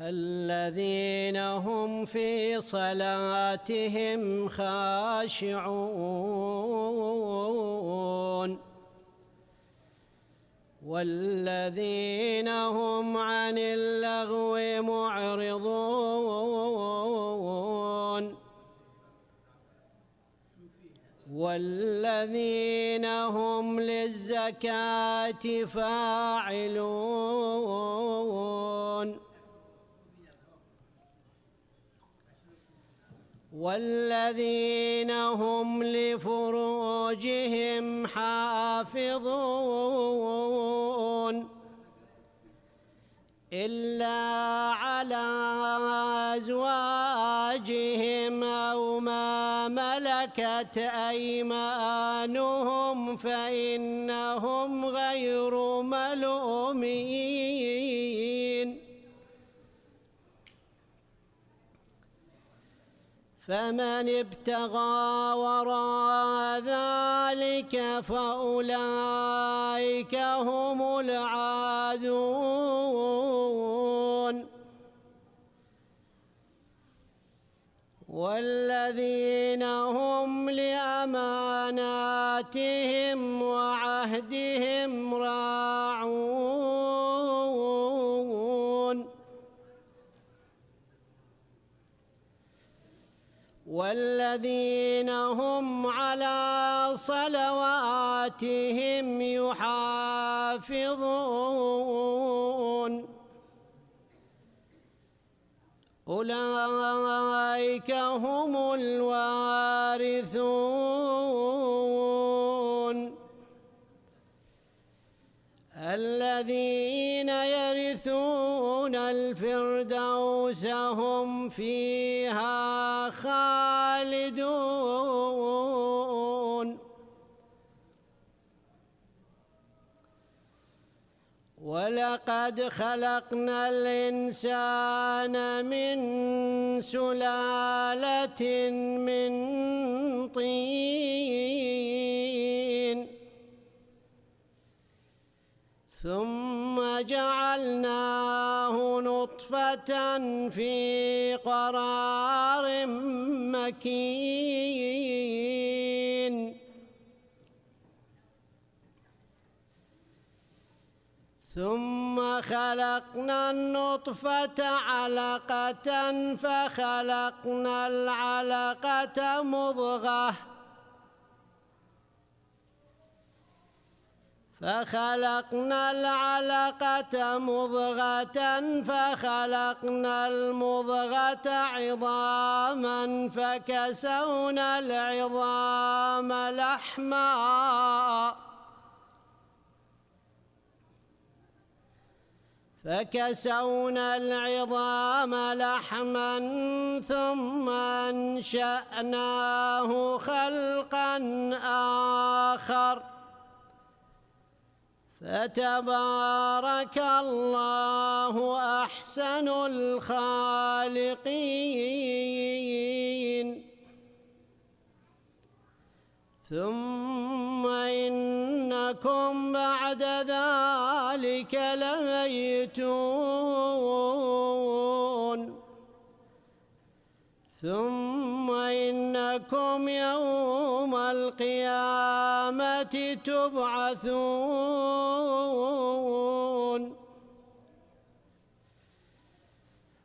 الذين هم في صلاتهم خاشعون والذين هم عن اللغو معرضون والذين هم للزكاة فاعلون والذين هم لفروجهم حافظون إلا على أزواجهم أو ما ملكت أيمانهم فإنهم غير ملومين فمن ابتغى وراء ذلك فأولئك هم العادون والذين هم لأماناتهم وعهدهم راعون والذين هم على صلواتهم يحافظون أولئك هم الوارثون الذين يرثون الفردوس هم فيها خالدون ولقد خلقنا الإنسان من سلالة من طين ثم جعلناه نطفة في قرار مكين ثم خلقنا النطفة علقة فخلقنا العلقة مضغة فخلقنا العلقة مضغة فخلقنا المضغة عظاما فكسونا العظام لحما ثم أنشأناه خلقا آخر فتبارك الله أحسن الخالقين ثم إنكم بعد ذلك لميتون ثم إنكم يوم القيامة تبعثون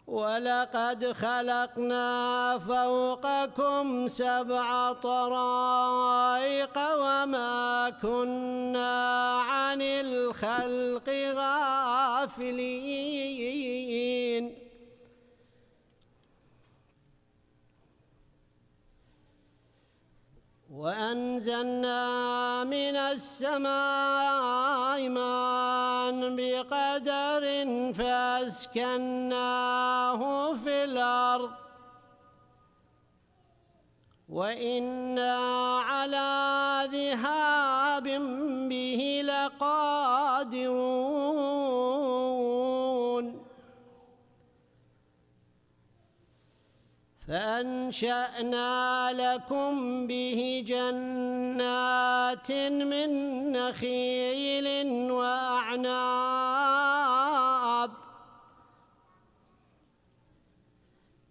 ولقد خلقنا فوقكم 7 طرائق وما كنا عن الخلق غافلين وأنزلنا من السماء ماء بقدر فأسكناه في الأرض وإنا على ذهاب به لقادرون فأنشأنا لكم به جنات من نخيل وأعناب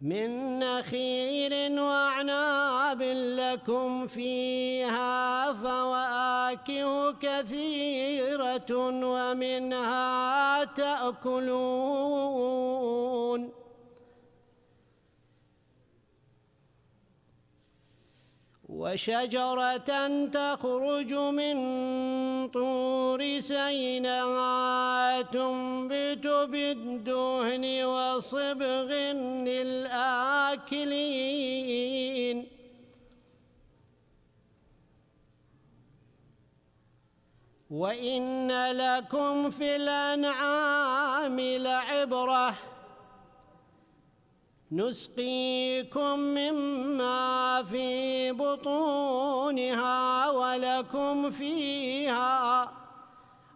من نخيل وأعناب لكم فيها فواكه كثيرة ومنها تأكلون وشجرة تخرج من طور سيناء تنبت بالدهن وصبغ للآكلين وإن لكم في الأنعام لعبرة نسقيكم مما في بطونها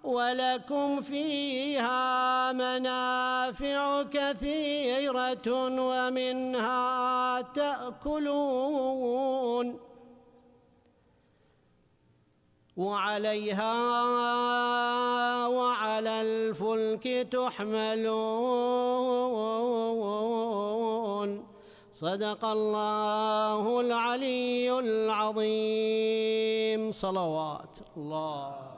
ولكم فيها منافع كثيرة ومنها تأكلون وعليها وعلى الفلك تحملون صدق الله العلي العظيم صلوات الله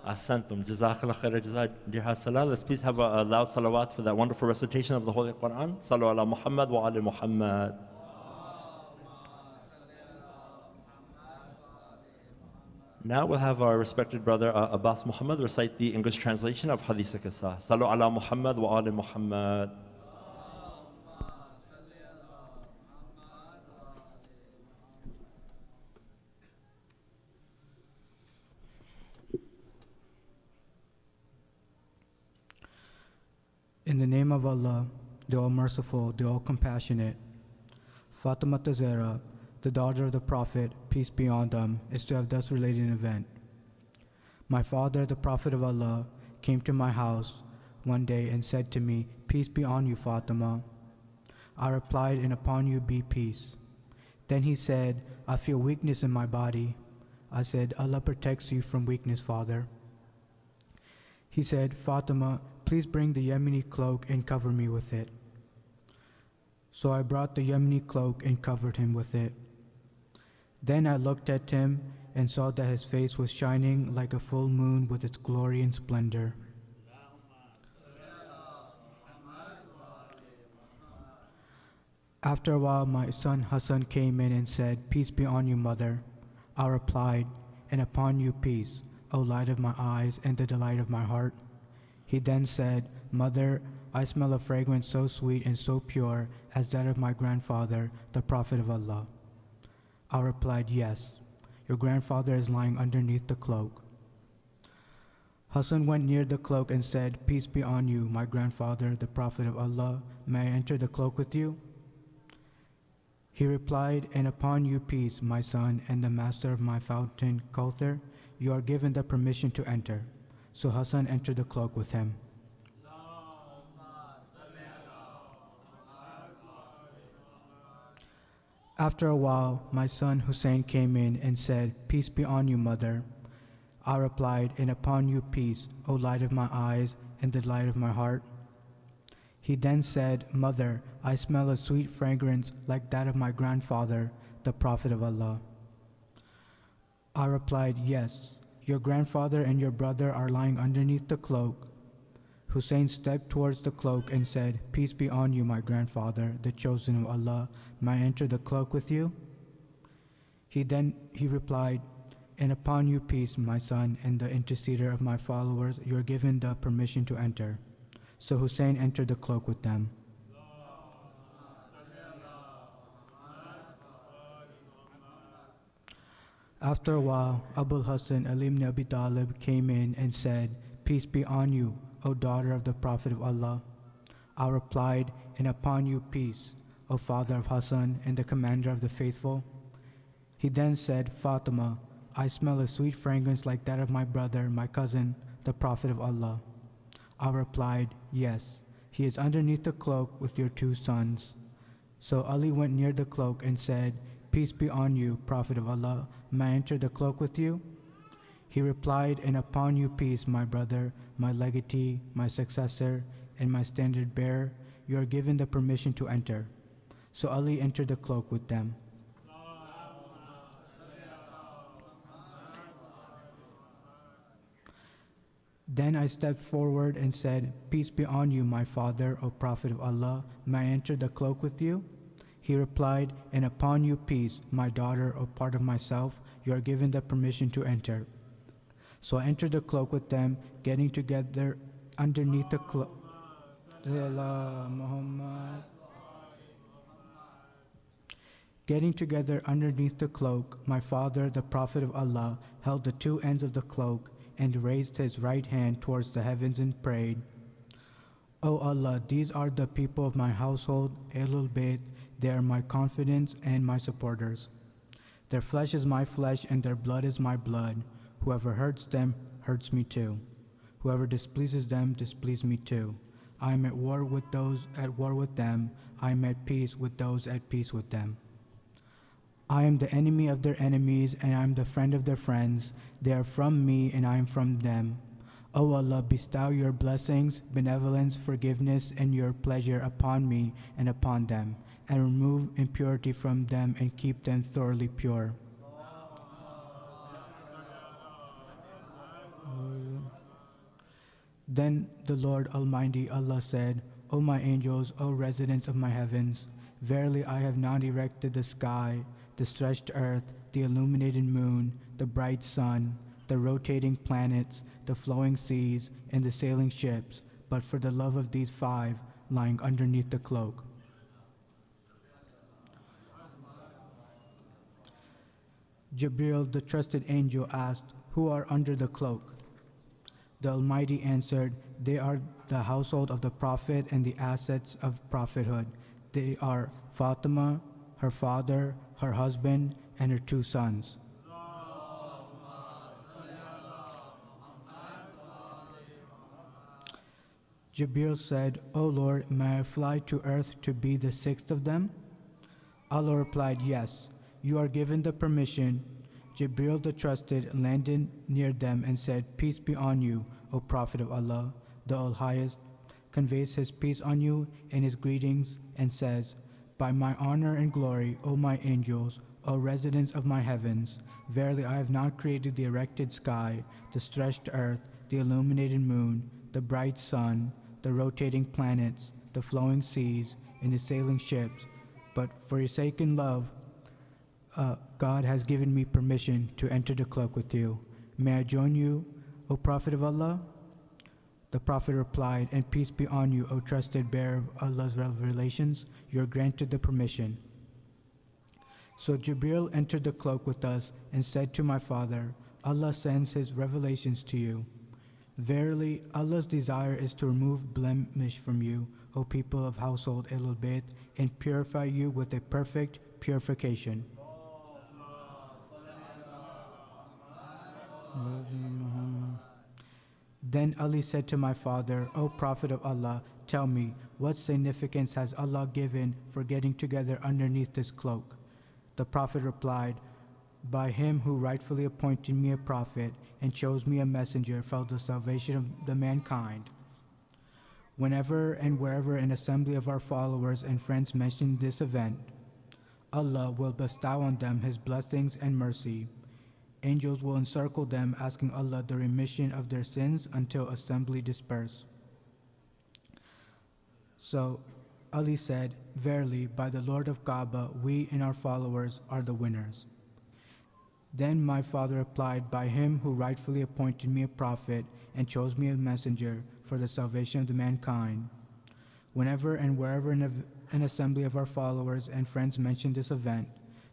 Ahsantum. Jazakallah khair, jazak salah. Let's please have a loud salawat for that wonderful recitation of the Holy Quran. Sallu ala Muhammad wa ali Muhammad. Now we'll have our respected brother Abbas Muhammad recite the English translation of Hadith Qissa. Sallu ala Muhammad wa ali Muhammad. In the name of Allah, the All-Merciful, the All-Compassionate, Fatima Zahra, the daughter of the Prophet, peace be on them, is to have thus related an event. My father, the Prophet of Allah, came to my house one day and said to me, "Peace be on you, Fatima." I replied, "And upon you be peace." Then he said, "I feel weakness in my body." I said, "Allah protects you from weakness, father." He said, "Fatima, please bring the Yemeni cloak and cover me with it." So I brought the Yemeni cloak and covered him with it. Then I looked at him and saw that his face was shining like a full moon with its glory and splendor. After a while, my son Hassan came in and said, "Peace be on you, mother." I replied, "And upon you peace, O light of my eyes and the delight of my heart." He then said, "Mother, I smell a fragrance so sweet and so pure as that of my grandfather, the Prophet of Allah." I replied, "Yes, your grandfather is lying underneath the cloak." Hassan went near the cloak and said, "Peace be on you, my grandfather, the Prophet of Allah. May I enter the cloak with you?" He replied, "And upon you peace, my son, and the master of my fountain, Kauthar, you are given the permission to enter." So Hassan entered the cloak with him. After a while, my son Hussein came in and said, "Peace be on you, mother." I replied, "And upon you peace, O light of my eyes and the light of my heart." He then said, "Mother, I smell a sweet fragrance like that of my grandfather, the Prophet of Allah." I replied, "Yes, your grandfather and your brother are lying underneath the cloak." Hussein stepped towards the cloak and said, "Peace be on you, my grandfather, the chosen of Allah. May I enter the cloak with you?" He replied, "And upon you peace, my son, and the interceder of my followers, you are given the permission to enter." So Hussein entered the cloak with them. After a while, Abul Hassan Ali ibn Abi Talib came in and said, "Peace be on you, O daughter of the Prophet of Allah." I replied, "And upon you peace, O father of Hassan and the commander of the faithful." He then said, "Fatima, I smell a sweet fragrance like that of my brother, my cousin, the Prophet of Allah." I replied, "Yes, he is underneath the cloak with your two sons." So Ali went near the cloak and said, "Peace be on you, Prophet of Allah. May I enter the cloak with you?" He replied, and upon you peace, my brother, my legatee, my successor, and my standard bearer, you are given the permission to enter. So Ali entered the cloak with them. Then I stepped forward and said, Peace be on you, my father, O Prophet of Allah. May I enter the cloak with you? He replied, and upon you peace, my daughter, O part of myself, you are given the permission to enter. So I entered the cloak with them, getting together underneath the cloak. Getting together underneath the cloak, my father, the Prophet of Allah, held the two ends of the cloak and raised his right hand towards the heavens and prayed, O Allah, these are the people of my household, al-Bayt, they are my confidants and my supporters. Their flesh is my flesh and their blood is my blood. Whoever hurts them hurts me too. Whoever displeases them displeases me too. I am at war with those at war with them. I am at peace with those at peace with them. I am the enemy of their enemies, and I am the friend of their friends. They are from me, and I am from them. O Allah, bestow your blessings, benevolence, forgiveness, and your pleasure upon me and upon them, and remove impurity from them and keep them thoroughly pure. Then the Lord Almighty Allah said, O my angels, O residents of my heavens, verily I have not erected the sky, the stretched earth, the illuminated moon, the bright sun, the rotating planets, the flowing seas, and the sailing ships, but for the love of these five lying underneath the cloak. Jibril, the trusted angel, asked, Who are under the cloak? The Almighty answered, They are the household of the Prophet and the assets of prophethood. They are Fatima, her father, her husband, and her two sons. Jibril said, O Lord, may I fly to earth to be the sixth of them? Allah replied, Yes, you are given the permission. Jibril the trusted landed near them and said, Peace be on you, O Prophet of Allah. The All-Highest conveys his peace on you and his greetings and says, By my honor and glory, O my angels, O residents of my heavens, verily I have not created the erected sky, the stretched earth, the illuminated moon, the bright sun, the rotating planets, the flowing seas, and the sailing ships, but for your sake and love, God has given me permission to enter the cloak with you. May I join you, O Prophet of Allah? The Prophet replied, And peace be on you, O trusted bearer of Allah's revelations. You are granted the permission. So Jibril entered the cloak with us and said to my father, Allah sends his revelations to you. Verily, Allah's desire is to remove blemish from you, O people of household al-Bayt, and purify you with a perfect purification. Then Ali said to my father, O Prophet of Allah, tell me, what significance has Allah given for getting together underneath this cloak? The Prophet replied, By him who rightfully appointed me a prophet and chose me a messenger for the salvation of the mankind. Whenever and wherever an assembly of our followers and friends mention this event, Allah will bestow on them his blessings and mercy. Angels will encircle them, asking Allah the remission of their sins until assembly disperse. So Ali said, Verily, by the Lord of Kaaba, we and our followers are the winners. Then my father replied, By him who rightfully appointed me a prophet and chose me a messenger for the salvation of the mankind. Whenever and wherever an assembly of our followers and friends mention this event,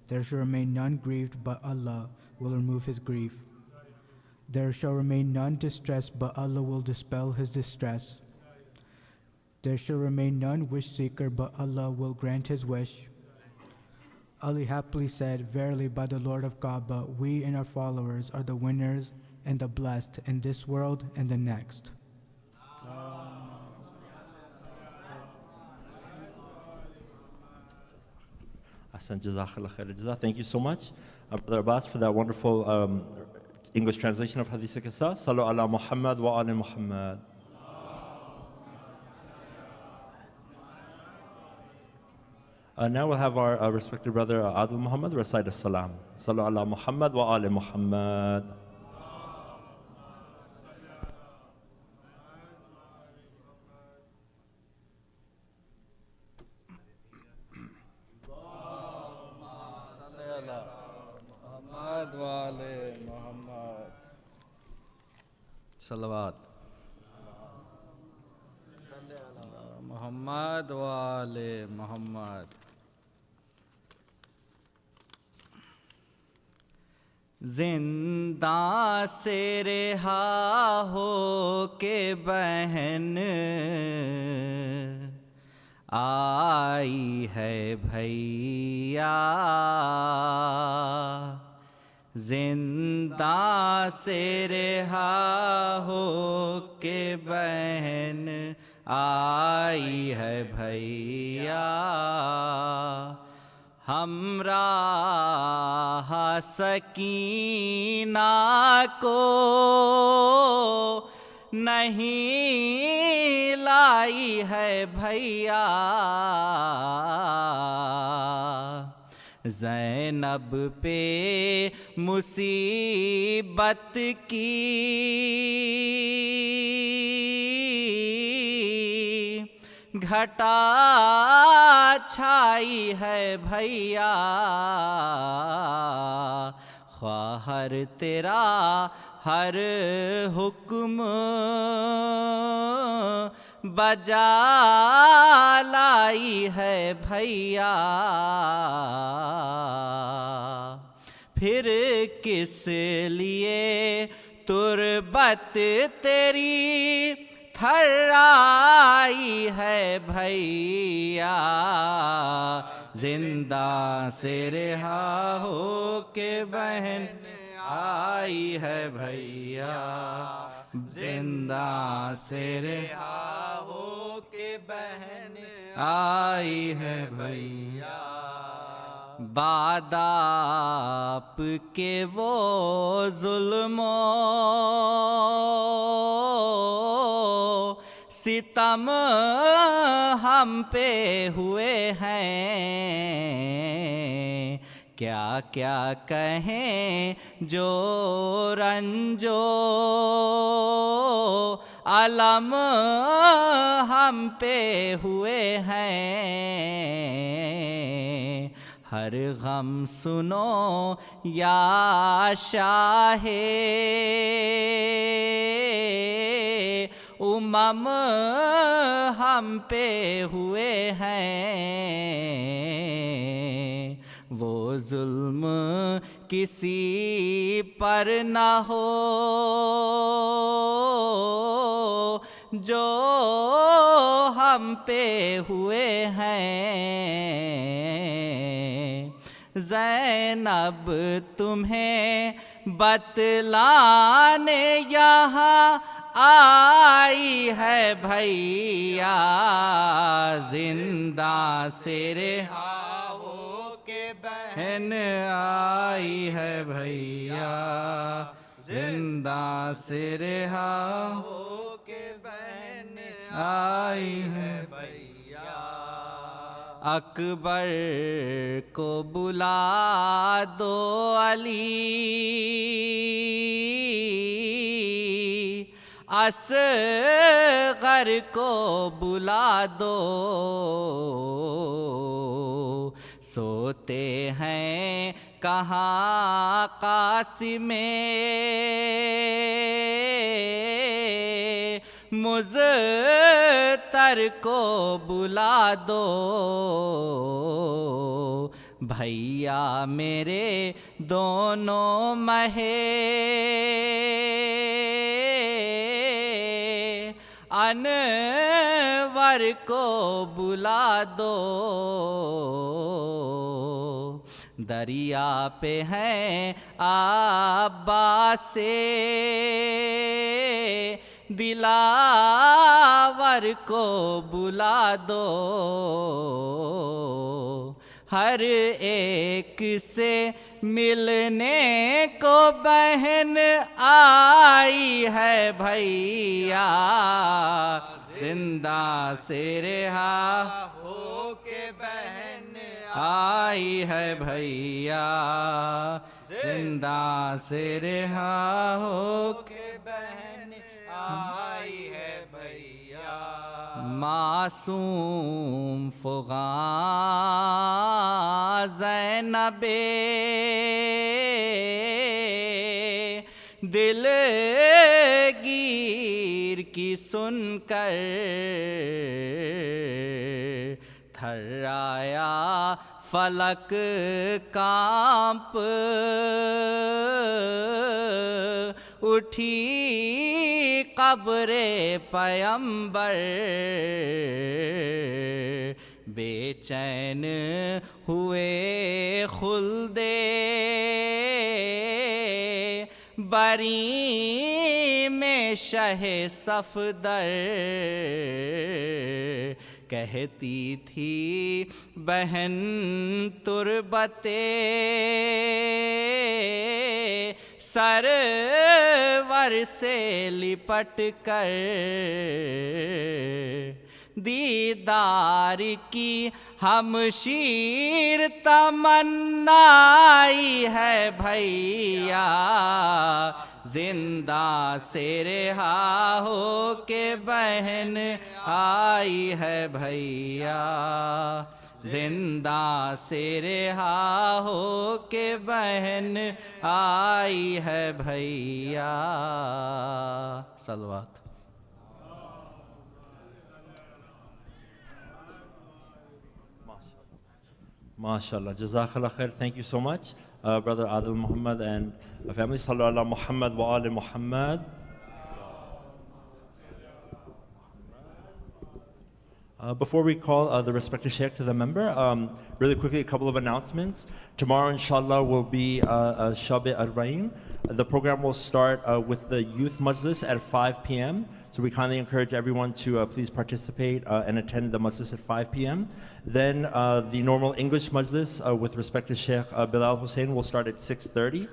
there shall remain none grieved, but Allah will remove his grief. There shall remain none distressed, but Allah will dispel his distress. There shall remain none wish seeker, but Allah will grant his wish. Ali happily said, Verily, by the Lord of Kaaba, we and our followers are the winners and the blessed in this world and the next. Ahsan, Jazakallah khair. Thank you so much, Brother Abbas, for that wonderful English translation of Hadith Qissa. Sallu ala Muhammad wa ali Muhammad. Now we'll have our respected brother Adil Muhammad recite as-salam. Sallu ala Muhammad wa ali Muhammad. صلوات محمد وآل محمد. زندہ سے رہا ہو کے بہن آئی ہے بھیا، زندہ سے رہا ہو کے بہن آئی ہے بھیا، ہمراہ سکینہ کو نہیں لائی ہے بھیا، زینب پہ مصیبت کی گھٹا چھائی ہے بھیا، خواہر تیرا ہر حکم بجا لائی ہے بھیا، پھر کس لیے تربت تیری تھرائی ہے بھیا، زندہ سے رہا ہو کے بہن آئی ہے بھیا، زندہ سے رہا ہو کے بہن آئی ہے بھیا، بعد آپ کے وہ ظلم و ستم ہم پہ ہوئے ہیں، کیا کیا کہیں جو رنجو علم ہم پہ ہوئے ہیں، ہر غم سنو یا شاہ امم ہم پہ ہوئے ہیں، وہ ظلم کسی پر نہ ہو جو ہم پہ ہوئے ہیں، زینب تمہیں بتلانے یہاں آئی ہے بھیا، زندہ سے رہا ہو کے بہن آئی ہے بھیا، زندہ سے رہا ہو کے بہن آئی ہے بھیا، اکبر کو بلا دو علی، اصغر کو بلا دو، سوتے ہیں کہاں قاسم مضطر کو بلا دو، بھیا میرے دونوں مہے انور کو بلا دو، دریا پہ ہیں عباس دلاور کو بلا دو، ہر ایک سے ملنے کو بہن آئی ہے بھیا زندہ سے رہا ہو کے بہن آئی ہے بھیا زندہ سے رہا ہو کے بہن آئی ہے بھیا معصوم فغاں زینب دل گیر کی سن کر تھرایا فلک کانپ اٹھی قبر پیمبر بے چین ہوئے خلد بری میں شہ صفدر کہتی تھی بہن تربت سرور سے لپٹ کر دیدار کی ہمشیر تمنائی ہے بھیا زندہ سے رہا ہو کے بہن آئی ہے بھیا زندہ سے رہا ہو کے بہن آئی ہے بھیا صلوات MashaAllah. Jazakallah khair. Thank you so much, Brother Adil Muhammad and family. Sallu ala Muhammad wa ali Muhammad. Before we call the respected Sheikh to the member, really quickly a couple of announcements. Tomorrow, inshallah, will be Arbaeen. The program will start with the youth Majlis at 5 p.m. So we kindly encourage everyone to please participate and attend the Majlis at 5 p.m. Then the normal English Majlis with respect to Sheikh Bilal Hussain will start at 6:30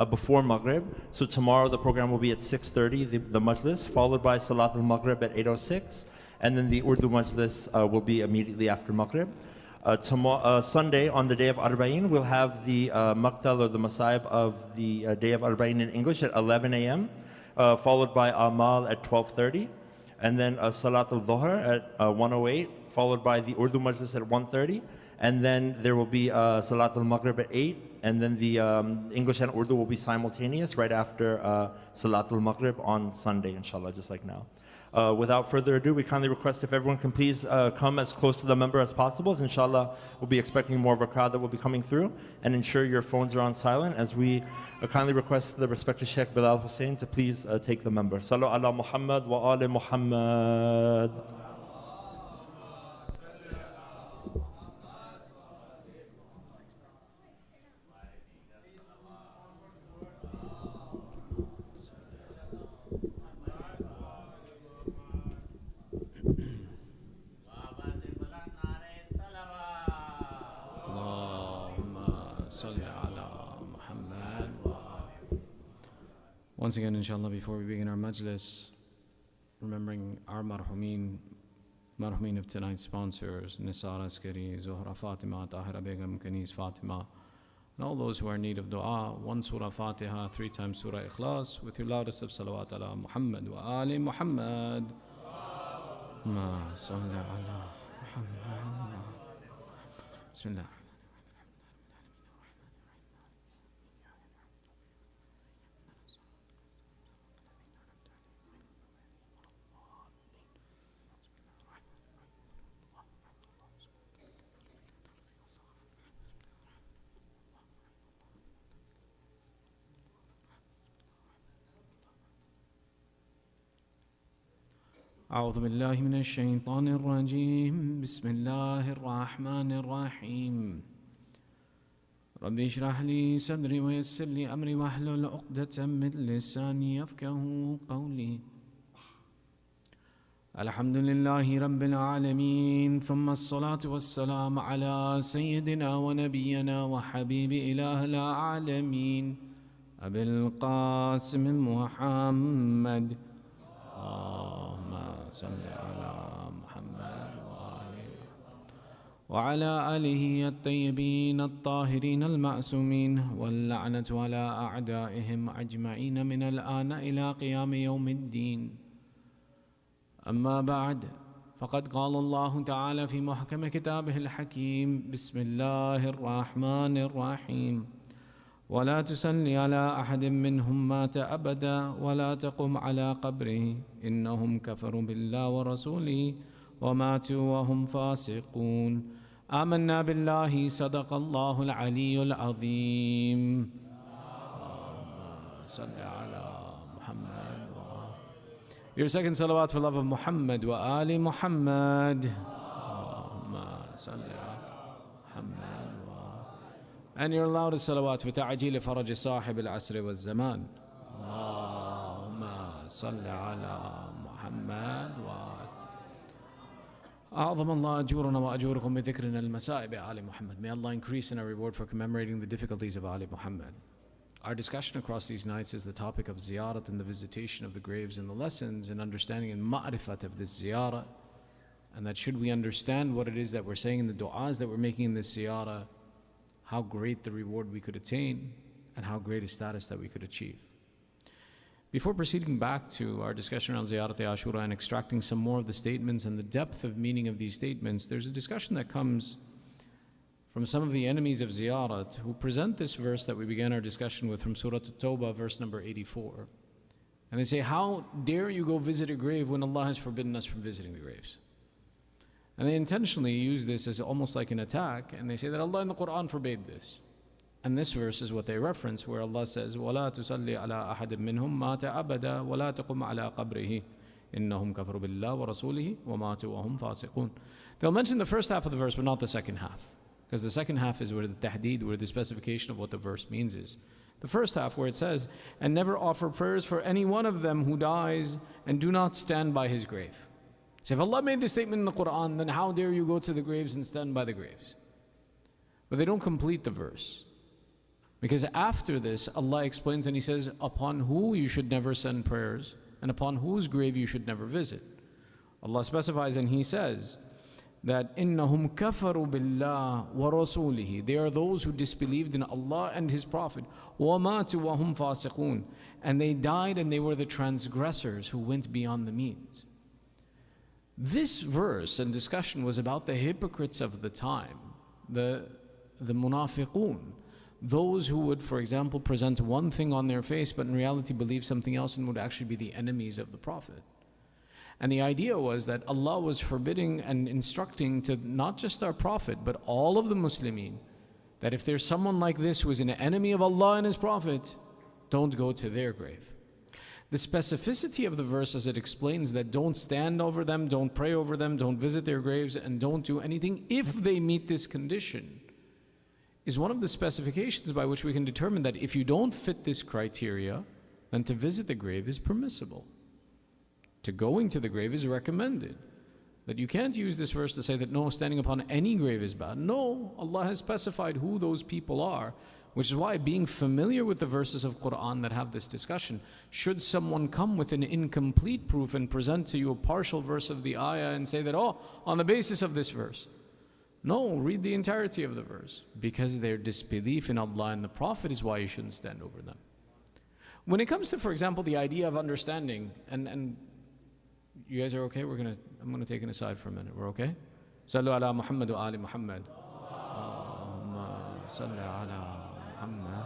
before Maghrib. So tomorrow the program will be at 6:30, the Majlis, followed by Salat al-Maghrib at 8:06. And then the Urdu Majlis will be immediately after Maghrib. Sunday, on the day of Arbaeen, we'll have the Maqtal or the Masaib of the day of Arbaeen in English at 11 a.m., followed by Amal at 12:30, and then Salat al-Dhuhr at 1:08, followed by the Urdu Majlis at 1:30, and then there will be Salat al-Maghrib at 8, and then the English and Urdu will be simultaneous right after Salat al-Maghrib on Sunday, inshallah, just like now. Without further ado, we kindly request if everyone can please come as close to the member as possible, as inshallah we'll be expecting more of a crowd that will be coming through, and ensure your phones are on silent as we kindly request the respected Sheikh Bilal Hussain to please take the member. Sallu ala Muhammad wa ali Muhammad. Once again, inshallah, before we begin our majlis, remembering our marhumeen of tonight's sponsors, Nisar Askari, Zuhra Fatima, Tahira Begum, Kanis Fatima, and all those who are in need of dua, one surah Fatiha, 3 times surah Ikhlas, with your loudest of salawat ala Muhammad wa ali Muhammad. Ma salli ala Muhammad. Bismillah. أعوذ بالله من الشيطان الرجيم بسم الله الرحمن الرحيم ربي اشرح لي صدري ويسر لي أمري واحلل عقدة من لساني يفقهوا قولي الحمد لله رب العالمين ثم الصلاة والسلام على سيدنا ونبينا وحبيب إله العالمين أبي القاسم محمد اللهم صل على محمد وعلى آله الطيبين الطاهرين المعصومين واللعنة على أعدائهم أجمعين من الآن إلى قيام يوم الدين. أما بعد، فقد قال الله تعالى في محكم كتابه الحكيم: بسم الله الرحمن الرحيم، ولا تصل على أحد منهم مات أبدا ولا تقم على قبره إنهم كفروا بالله ورسوله وماتوا وهم فاسقون. آمنا بالله صدق الله العلي العظيم. اللهم صل على محمد. Your second salawat for love of Muhammad wa ali Muhammad. Allahumma salli ala Muhammad wa. And your loudest salawat for ta'ajil faraj sahib al-asr wa zaman. Allahumma salli ala Muhammad wa. أعظم الله أجورنا وأجوركم بذكرنا المسائب آل Muhammad. May Allah increase in our reward for commemorating the difficulties of Ali Muhammad. Our discussion across these nights is the topic of ziyarat and the visitation of the graves, and the lessons and understanding and ma'rifat of this ziyarah, and that should we understand what it is that we're saying in the du'as that we're making in this ziyarah, how great the reward we could attain and how great a status that we could achieve. Before proceeding back to our discussion around Ziyarat-e-Ashura and extracting some more of the statements and the depth of meaning of these statements, there's a discussion that comes from some of the enemies of Ziyarat who present this verse that we began our discussion with from Surah At-Tawbah, verse number 84. And they say, how dare you go visit a grave when Allah has forbidden us from visiting the graves? And they intentionally use this as almost like an attack, and they say that Allah in the Quran forbade this. And this verse is what they reference, where Allah says, وَلَا تُصَلِّ عَلَىٰ أَحَدٍ مِّنْهُمْ مَاتَ أَبَدًا وَلَا تَقُمْ عَلَىٰ قَبْرِهِ إِنَّهُمْ كَفَرُوا بِاللَّهِ وَرَسُولِهِ وَمَاتُوا وَهُمْ فَاسِقُونَ. They'll mention the first half of the verse, but not the second half. Because the second half is where the tahdeed, where the specification of what the verse means is. The first half where it says, and never offer prayers for any one of them who dies, and do not stand by his grave. So if Allah made this statement in the Quran, then how dare you go to the graves and stand by the graves? But they don't complete the verse. Because after this, Allah explains and He says, upon who you should never send prayers, and upon whose grave you should never visit. Allah specifies and He says that إِنَّهُمْ كَفَرُوا بِاللَّهِ وَرَسُولِهِ. They are those who disbelieved in Allah and His Prophet. وَمَاتُوا وَهُمْ فَاسِقُونَ. And they died and they were the transgressors who went beyond the means. This verse and discussion was about the hypocrites of the time, the munafiqun. Those who would, for example, present one thing on their face, but in reality believe something else and would actually be the enemies of the Prophet. And the idea was that Allah was forbidding and instructing to not just our Prophet, but all of the Muslimin, that if there's someone like this who is an enemy of Allah and His Prophet, don't go to their grave. The specificity of the verse as it explains that don't stand over them, don't pray over them, don't visit their graves, and don't do anything if they meet this condition, is one of the specifications by which we can determine that if you don't fit this criteria, then to visit the grave is permissible. To going to the grave is recommended. That you can't use this verse to say that no, standing upon any grave is bad. No, Allah has specified who those people are, which is why being familiar with the verses of Quran that have this discussion, should someone come with an incomplete proof and present to you a partial verse of the ayah and say that, oh, on the basis of this verse. No, read the entirety of the verse, because their disbelief in Allah and the Prophet is why you shouldn't stand over them. When it comes to, for example, the idea of understanding, and you guys are okay? I'm gonna take an aside for a minute. We're okay? Sallu ala Muhammad wa ali Muhammad. Allahumma salli ala Muhammad.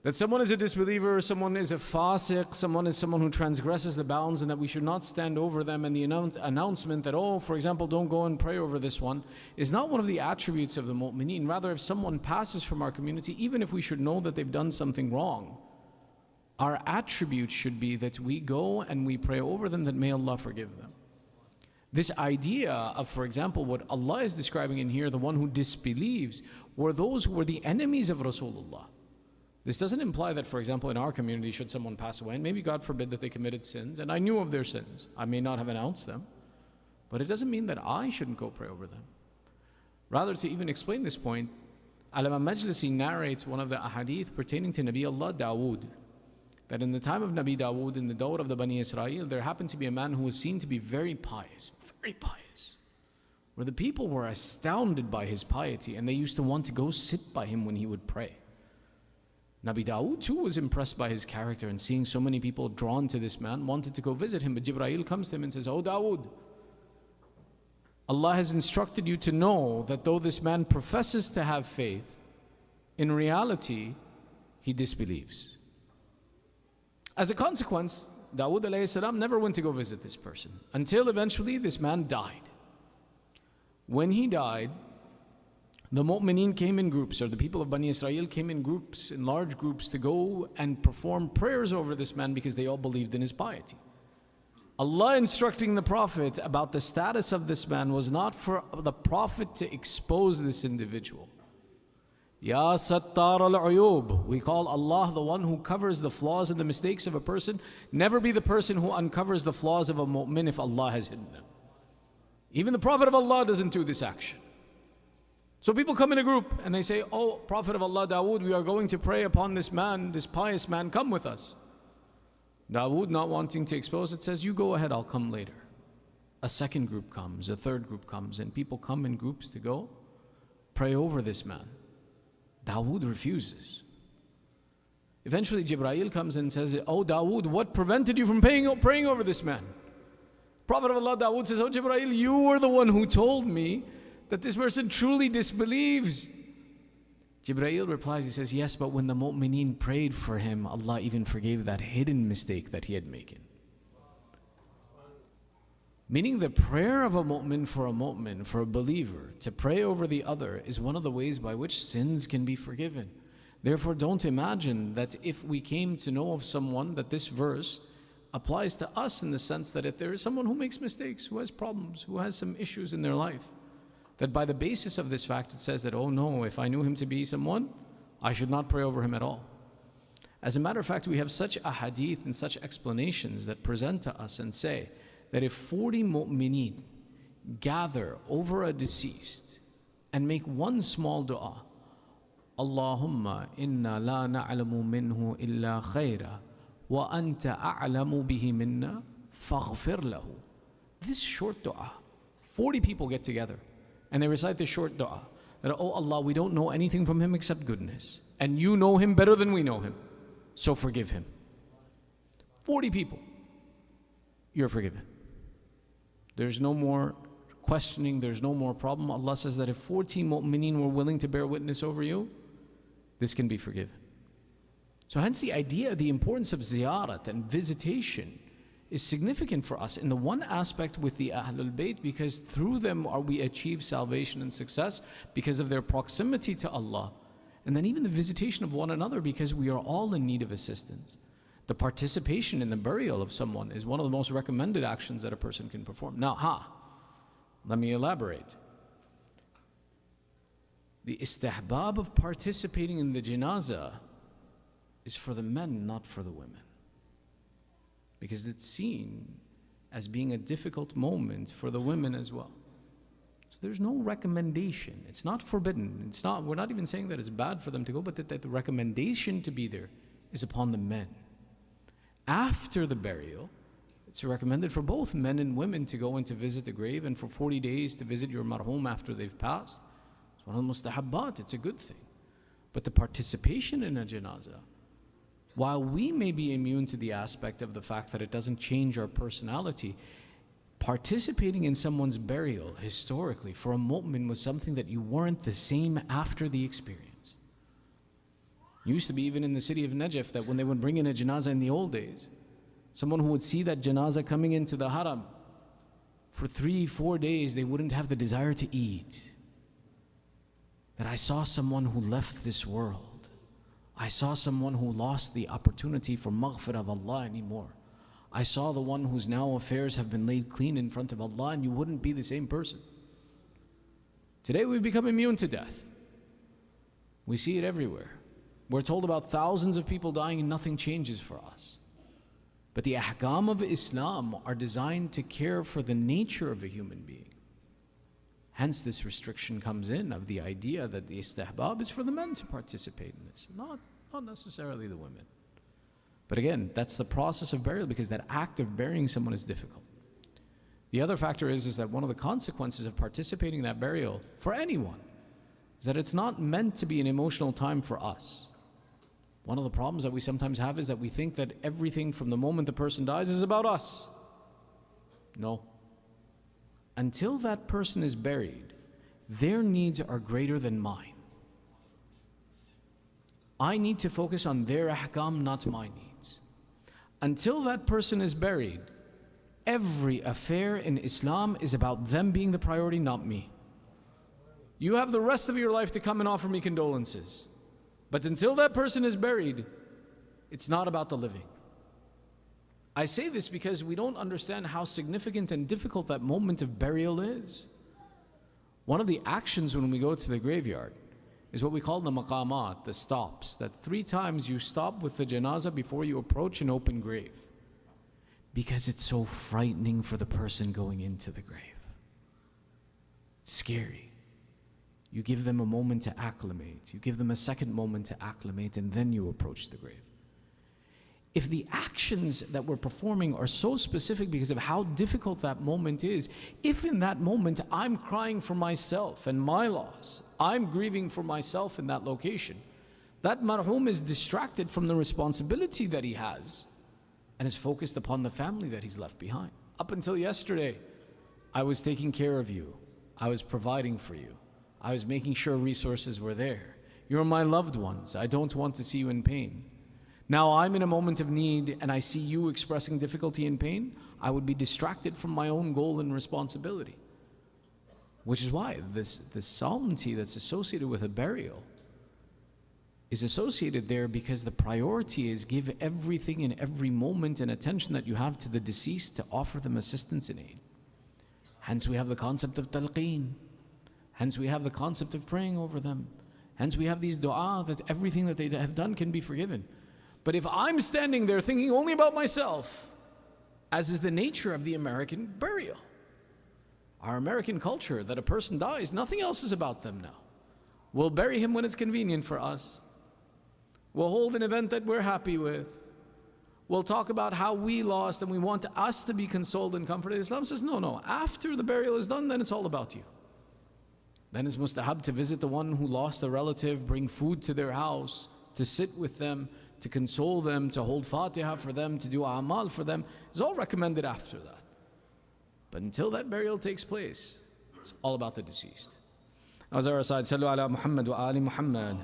That someone is a disbeliever, someone is a fasiq, someone is someone who transgresses the bounds, and that we should not stand over them, and the announcement that, oh, for example, don't go and pray over this one, is not one of the attributes of the mu'mineen. Rather, if someone passes from our community, even if we should know that they've done something wrong, our attribute should be that we go and we pray over them, that may Allah forgive them. This idea of, for example, what Allah is describing in here, the one who disbelieves, were those who were the enemies of Rasulullah. This doesn't imply that, for example, in our community, should someone pass away, and maybe God forbid that they committed sins, and I knew of their sins, I may not have announced them, but it doesn't mean that I shouldn't go pray over them. Rather, to even explain this point, Imam Majlisi narrates one of the ahadith pertaining to Nabi Allah Dawood, that in the time of Nabi Dawood, in the dawr of the Bani Israel, there happened to be a man who was seen to be very pious, where the people were astounded by his piety, and they used to want to go sit by him when he would pray. Nabi Dawood too was impressed by his character, and seeing so many people drawn to this man, wanted to go visit him. But Jibreel comes to him and says, "Oh Dawood, Allah has instructed you to know that though this man professes to have faith, in reality, he disbelieves." As a consequence, Dawood alayhi salam never went to go visit this person, until eventually this man died. When he died, the mu'mineen came in groups, or the people of Bani Israel came in groups, in large groups, to go and perform prayers over this man because they all believed in his piety. Allah instructing the Prophet about the status of this man was not for the Prophet to expose this individual. Ya Sattar al-Uyub, we call Allah the one who covers the flaws and the mistakes of a person. Never be the person who uncovers the flaws of a mu'min if Allah has hidden them. Even the Prophet of Allah doesn't do this action. So people come in a group and they say, "Oh, Prophet of Allah Dawood, we are going to pray upon this man, this pious man, come with us." Dawood, not wanting to expose it, says, "You go ahead, I'll come later." A second group comes, a third group comes, and people come in groups to go pray over this man. Dawood refuses. Eventually Jibreel comes and says, "Oh Dawood, what prevented you from praying over this man?" Prophet of Allah Dawood says, "Oh Jibreel, you were the one who told me that this person truly disbelieves." Jibreel replies, he says, "Yes, but when the mu'mineen prayed for him, Allah even forgave that hidden mistake that he had made." Meaning the prayer of a mu'min, for a believer, to pray over the other is one of the ways by which sins can be forgiven. Therefore, don't imagine that if we came to know of someone, that this verse applies to us in the sense that if there is someone who makes mistakes, who has problems, who has some issues in their life, that by the basis of this fact it says that, "Oh no, if I knew him to be someone, I should not pray over him at all." As a matter of fact, we have such a hadith and such explanations that present to us and say that if 40 mu'mineen gather over a deceased and make one small dua, "Allahumma inna la na'lamu minhu illa khayra wa anta a'lamu bihi minna faghfir lahu." This short dua, 40 people get together and they recite this short dua that, "Oh Allah, we don't know anything from him except goodness, and you know him better than we know him, so forgive him." 40 people, you're forgiven. There's no more questioning, there's no more problem. Allah says that if 14 mu'mineen were willing to bear witness over you, this can be forgiven. So hence the idea, the importance of ziyarat and visitation is significant for us in the one aspect with the al-Bayt, because through them we achieve salvation and success because of their proximity to Allah. And then even the visitation of one another, because we are all in need of assistance. The participation in the burial of someone is one of the most recommended actions that a person can perform. Now, let me elaborate. The istihbab of participating in the janazah is for the men, not for the women, because it's seen as being a difficult moment for the women as well. So there's no recommendation. It's not forbidden. We're not even saying that it's bad for them to go, but that the recommendation to be there is upon the men. After the burial, it's recommended for both men and women to go and to visit the grave, and for 40 days to visit your marhum after they've passed. It's one of the mustahabbat, it's a good thing. But the participation in a janazah, while we may be immune to the aspect of the fact that it doesn't change our personality, participating in someone's burial historically for a mu'min was something that you weren't the same after the experience. Used to be even in the city of Najaf that when they would bring in a janazah in the old days, someone who would see that janazah coming into the haram, for 3-4 days they wouldn't have the desire to eat. That I saw someone who left this world. I saw someone who lost the opportunity for maghfirah of Allah anymore. I saw the one whose now affairs have been laid clean in front of Allah, and you wouldn't be the same person. Today we've become immune to death. We see it everywhere. We're told about thousands of people dying and nothing changes for us. But the ahkam of Islam are designed to care for the nature of a human being. Hence this restriction comes in of the idea that the istihbab is for the men to participate in this, not necessarily the women. But again, that's the process of burial, because that act of burying someone is difficult. The other factor is that one of the consequences of participating in that burial for anyone is that it's not meant to be an emotional time for us. One of the problems that we sometimes have is that we think that everything from the moment the person dies is about us. No. Until that person is buried, their needs are greater than mine. I need to focus on their ahkam, not my needs. Until that person is buried, every affair in Islam is about them being the priority, not me. You have the rest of your life to come and offer me condolences. But until that person is buried, it's not about the living. I say this because we don't understand how significant and difficult that moment of burial is. One of the actions when we go to the graveyard is what we call the maqamat, the stops, that 3 times you stop with the janazah before you approach an open grave. Because it's so frightening for the person going into the grave. It's scary. You give them a moment to acclimate. You give them a second moment to acclimate, and then you approach the grave. If the actions that we're performing are so specific because of how difficult that moment is, if in that moment I'm crying for myself and my loss, I'm grieving for myself in that location, that marhum is distracted from the responsibility that he has and is focused upon the family that he's left behind. Up until yesterday, I was taking care of you. I was providing for you. I was making sure resources were there. You're my loved ones. I don't want to see you in pain. Now I'm in a moment of need and I see you expressing difficulty and pain, I would be distracted from my own goal and responsibility. Which is why this solemnity that's associated with a burial is associated there, because the priority is give everything in every moment and attention that you have to the deceased to offer them assistance and aid. Hence we have the concept of talqeen. Hence we have the concept of praying over them. Hence we have these dua that everything that they have done can be forgiven. But if I'm standing there thinking only about myself, as is the nature of the American burial, our American culture, that a person dies, nothing else is about them now. We'll bury him when it's convenient for us. We'll hold an event that we're happy with. We'll talk about how we lost and we want us to be consoled and comforted. Islam says, no, after the burial is done, then it's all about you. Then it's mustahab to visit the one who lost a relative, bring food to their house, to sit with them, to console them, to hold Fatiha for them, to do amal for them. It's all recommended after that. But until that burial takes place, it's all about the deceased. As our side, Sallu ala Muhammad wa ali Muhammad.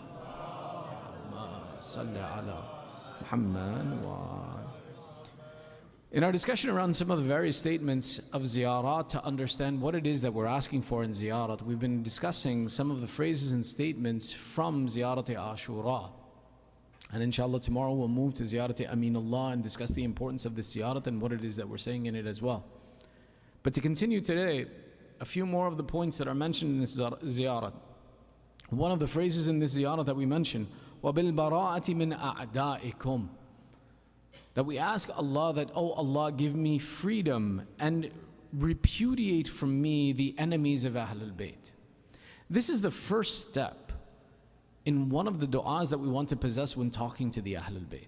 Salli ala Muhammad wa. In our discussion around some of the various statements of ziyarat, to understand what it is that we're asking for in ziyarat, we've been discussing some of the phrases and statements from Ziyarat-e-Ashura. And inshallah tomorrow we'll move to Ziyarat-e-Aminullah and discuss the importance of this ziyarat and what it is that we're saying in it as well. But to continue today, a few more of the points that are mentioned in this ziyarat. One of the phrases in this ziyarat that we mentioned, وَبِالْبَرَاءَةِ مِنْ أَعْدَائِكُمْ, that we ask Allah that, oh Allah, give me freedom and repudiate from me the enemies of Ahlul Bayt. This is the first step in one of the du'as that we want to possess when talking to the Ahlul Bayt.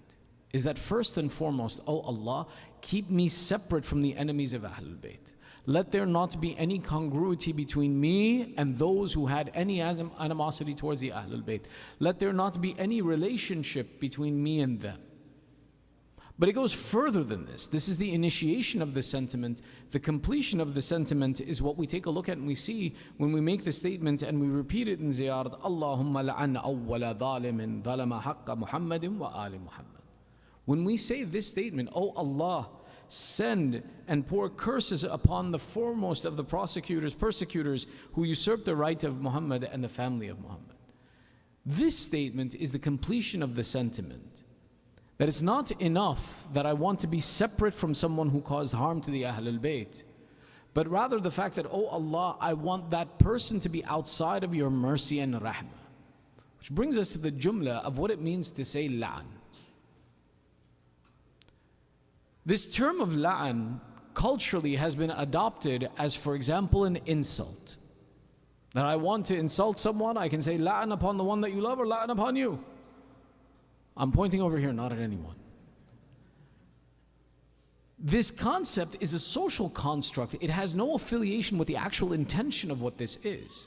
Is that first and foremost, oh Allah, keep me separate from the enemies of Ahlul Bayt. Let there not be any congruity between me and those who had any animosity towards the Ahlul Bayt. Let there not be any relationship between me and them. But it goes further than this. This is the initiation of the sentiment. The completion of the sentiment is what we take a look at and we see when we make the statement and we repeat it in ziyarat. Allahumma la'an awwala dhalimin dhalama haqqa Muhammadin wa ali Muhammad. When we say this statement, oh Allah, send and pour curses upon the foremost of the persecutors who usurped the right of Muhammad and the family of Muhammad. This statement is the completion of the sentiment. That it's not enough that I want to be separate from someone who caused harm to the Ahlul Bayt, but rather the fact that, oh Allah, I want that person to be outside of your mercy and rahmah. Which brings us to the jumla of what it means to say la'an. This term of la'an culturally has been adopted as, for example, an insult. That I want to insult someone, I can say la'an upon the one that you love or la'an upon you. I'm pointing over here, not at anyone. This concept is a social construct. It has no affiliation with the actual intention of what this is.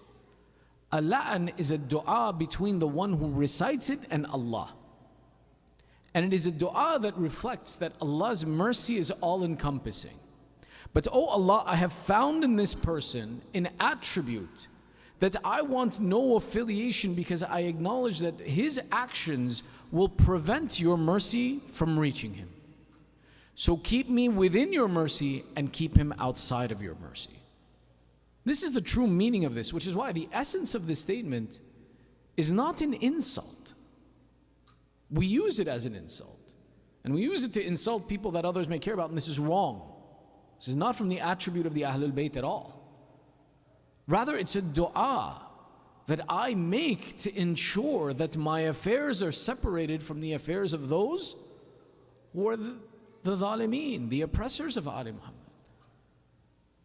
A la'an is a dua between the one who recites it and Allah. And it is a dua that reflects that Allah's mercy is all-encompassing. But, oh Allah, I have found in this person an attribute that I want no affiliation because I acknowledge that his actions will prevent your mercy from reaching him. So keep me within your mercy and keep him outside of your mercy. This is the true meaning of this, which is why the essence of this statement is not an insult. We use it as an insult. And we use it to insult people that others may care about, and this is wrong. This is not from the attribute of the al-Bayt at all. Rather, it's a dua that I make to ensure that my affairs are separated from the affairs of those who are the zalimeen, the oppressors of Ali Muhammad.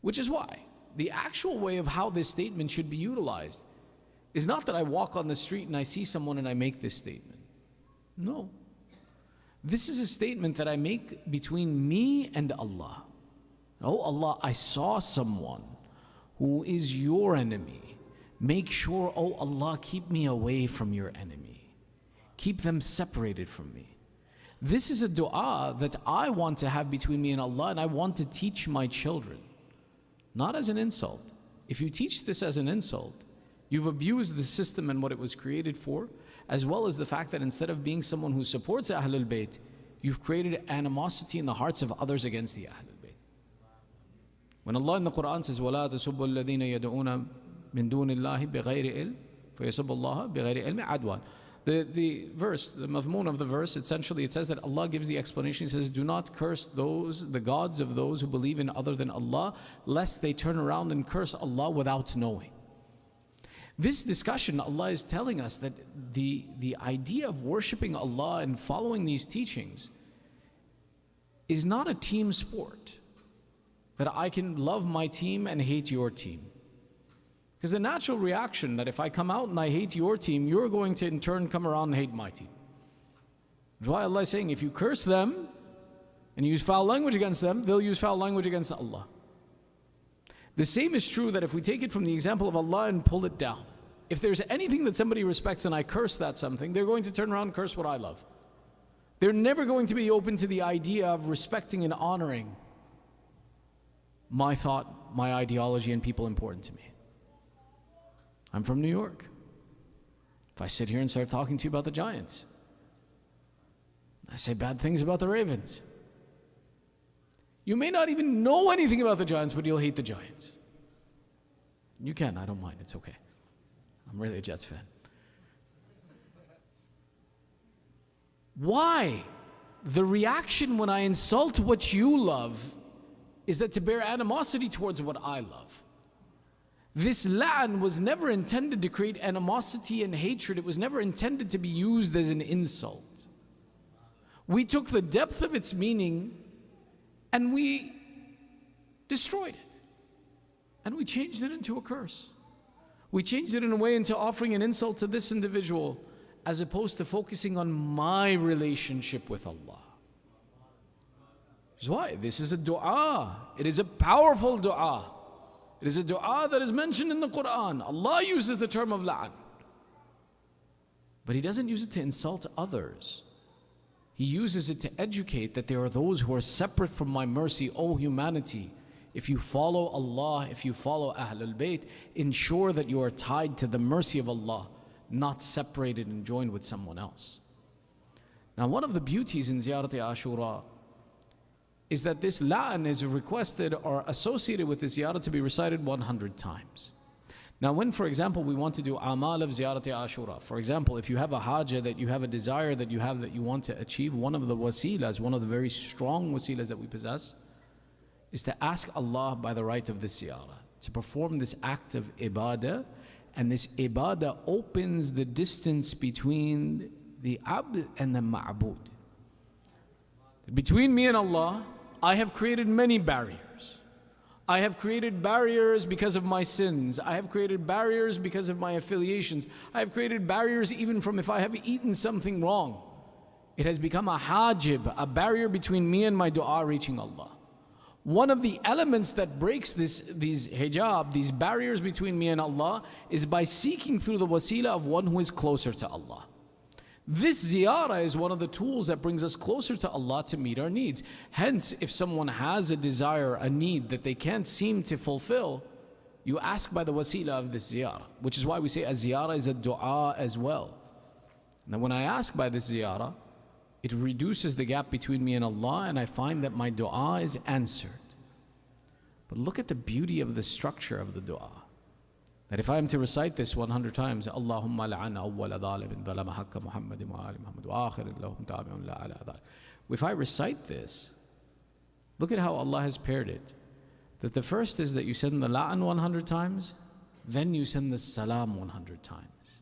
Which is why the actual way of how this statement should be utilized is not that I walk on the street and I see someone and I make this statement. No. This is a statement that I make between me and Allah. Oh Allah, I saw someone who is your enemy. Make sure, oh Allah, keep me away from your enemy. Keep them separated from me. This is a dua that I want to have between me and Allah, and I want to teach my children. Not as an insult. If you teach this as an insult, you've abused the system and what it was created for, as well as the fact that instead of being someone who supports Ahlul Bayt, you've created animosity in the hearts of others against the Ahlul Bayt. When Allah in the Quran says, وَلَا تَسُبُّ الَّذِينَ يَدْعُونَ مِن دُونِ اللَّهِ بِغَيْرِ إِلْمٍ فَيَسُبُّ اللَّهَ بِغَيْرِ إِلْمٍ عَدْوًا. The verse, the madhmoon of the verse, essentially it says that Allah gives the explanation. He says, do not curse those, the gods of those who believe in other than Allah, lest they turn around and curse Allah without knowing. This discussion, Allah is telling us that the idea of worshipping Allah and following these teachings is not a team sport. That I can love my team and hate your team. Because the natural reaction that if I come out and I hate your team, you're going to in turn come around and hate my team. That's why Allah is saying, if you curse them and use foul language against them, they'll use foul language against Allah. The same is true that if we take it from the example of Allah and pull it down. If there's anything that somebody respects and I curse that something, they're going to turn around and curse what I love. They're never going to be open to the idea of respecting and honoring my thought, my ideology, and people important to me. I'm from New York. If I sit here and start talking to you about the Giants, I say bad things about the Ravens. You may not even know anything about the Giants, but you'll hate the Giants. You can, I don't mind, it's okay. I'm really a Jets fan. Why? The reaction when I insult what you love is that to bear animosity towards what I love. This la'an was never intended to create animosity and hatred. It was never intended to be used as an insult. We took the depth of its meaning and we destroyed it. And we changed it into a curse. We changed it in a way into offering an insult to this individual as opposed to focusing on my relationship with Allah. That's why this is a dua. It is a powerful dua. It is a dua that is mentioned in the Quran. Allah uses the term of la'an. But He doesn't use it to insult others. He uses it to educate that there are those who are separate from my mercy. O humanity, if you follow Allah, if you follow Ahlul Bayt, ensure that you are tied to the mercy of Allah, not separated and joined with someone else. Now, one of the beauties in Ziyarat-e-Ashura is that this la'an is requested or associated with the ziyarat to be recited 100 times. Now when, for example, we want to do amal of Ziyarat-e-Ashura, for example, if you have a haja that you have a desire that you have that you want to achieve, one of the wasilas, one of the very strong wasilas that we possess is to ask Allah by the right of this ziyarah, to perform this act of ibadah And this ibadah opens the distance between the abd and the ma'bud. Between me and Allah, I have created many barriers. I have created barriers because of my sins. I have created barriers because of my affiliations. I have created barriers even from if I have eaten something wrong. It has become a hajib, a barrier between me and my dua reaching Allah. One of the elements that breaks these hijab, these barriers between me and Allah, is by seeking through the wasila of one who is closer to Allah. This ziyarah is one of the tools that brings us closer to Allah to meet our needs. Hence, if someone has a desire, a need that they can't seem to fulfill, you ask by the wasila of this ziyarah, which is why we say a ziyarah is a dua as well. Now when I ask by this ziyarah, it reduces the gap between me and Allah, and I find that my dua is answered. But look at the beauty of the structure of the dua. That if I am to recite this 100 times, Allahumma la'ana awwala dhalimin dhalama haqqa Muhammadin wa ali Muhammad wa akhir lahum tabi'un la ala dhal. If I recite this, look at how Allah has paired it. That the first is that you send the la'an 100 times, then you send the salam 100 times.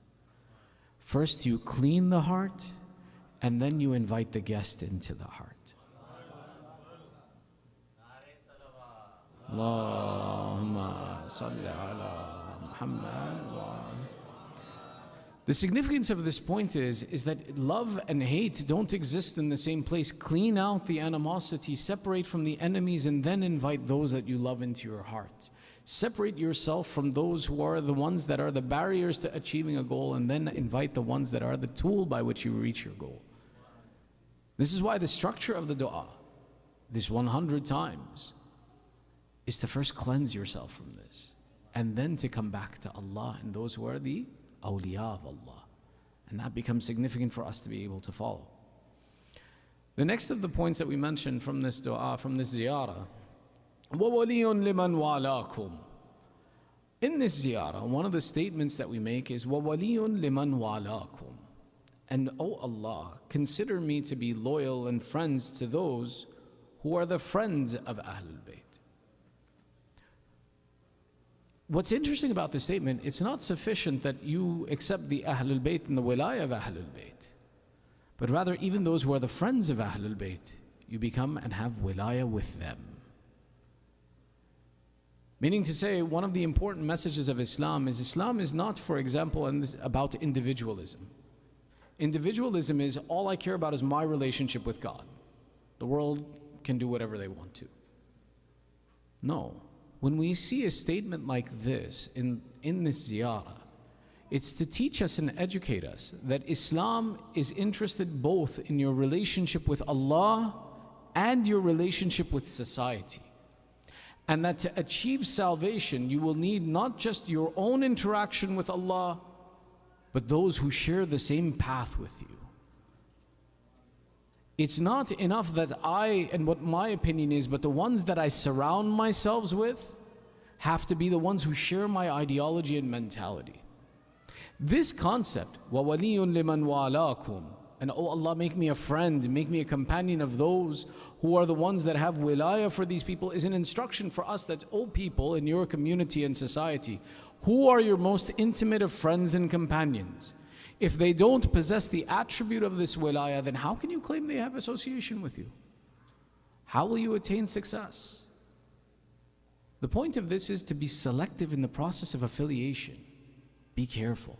First you clean the heart, and then you invite the guest into the heart. Allahumma salli ala Muhammad wa ali. The significance of this point is that love and hate don't exist in the same place. Clean out the animosity, separate from the enemies, and then invite those that you love into your heart. Separate yourself from those who are the ones that are the barriers to achieving a goal, and then invite the ones that are the tool by which you reach your goal. This is why the structure of the dua, this 100 times, is to first cleanse yourself from this, and then to come back to Allah and those who are the awliya of Allah. And that becomes significant for us to be able to follow. The next of the points that we mentioned from this dua, from this ziyarah, وَوَلِيٌّ لِمَنْ وَعَلَاكُمْ. In this ziyarah, one of the statements that we make is وَوَلِيٌّ لِمَنْ وَعَلَاكُمْ. And O Allah, consider me to be loyal and friends to those who are the friends of Ahlul Bayt. What's interesting about this statement, it's not sufficient that you accept the Ahlul Bayt and the wilayah of Ahlul Bayt, but rather even those who are the friends of Ahlul Bayt, you become and have wilayah with them. Meaning to say, one of the important messages of Islam is not, for example, about individualism. Individualism is all I care about is my relationship with God. The world can do whatever they want to. No. When we see a statement like this in this ziyarah, it's to teach us and educate us that Islam is interested both in your relationship with Allah and your relationship with society. And that to achieve salvation, you will need not just your own interaction with Allah, but those who share the same path with you. It's not enough that I, and what my opinion is, but the ones that I surround myself with have to be the ones who share my ideology and mentality. This concept, وَوَلِيٌّ لِمَنْ وَعَلَاكُمْ, and oh Allah, make me a friend, make me a companion of those who are the ones that have wilayah for these people, is an instruction for us that, oh people in your community and society, who are your most intimate of friends and companions? If they don't possess the attribute of this wilayah, then how can you claim they have association with you? How will you attain success? The point of this is to be selective in the process of affiliation. Be careful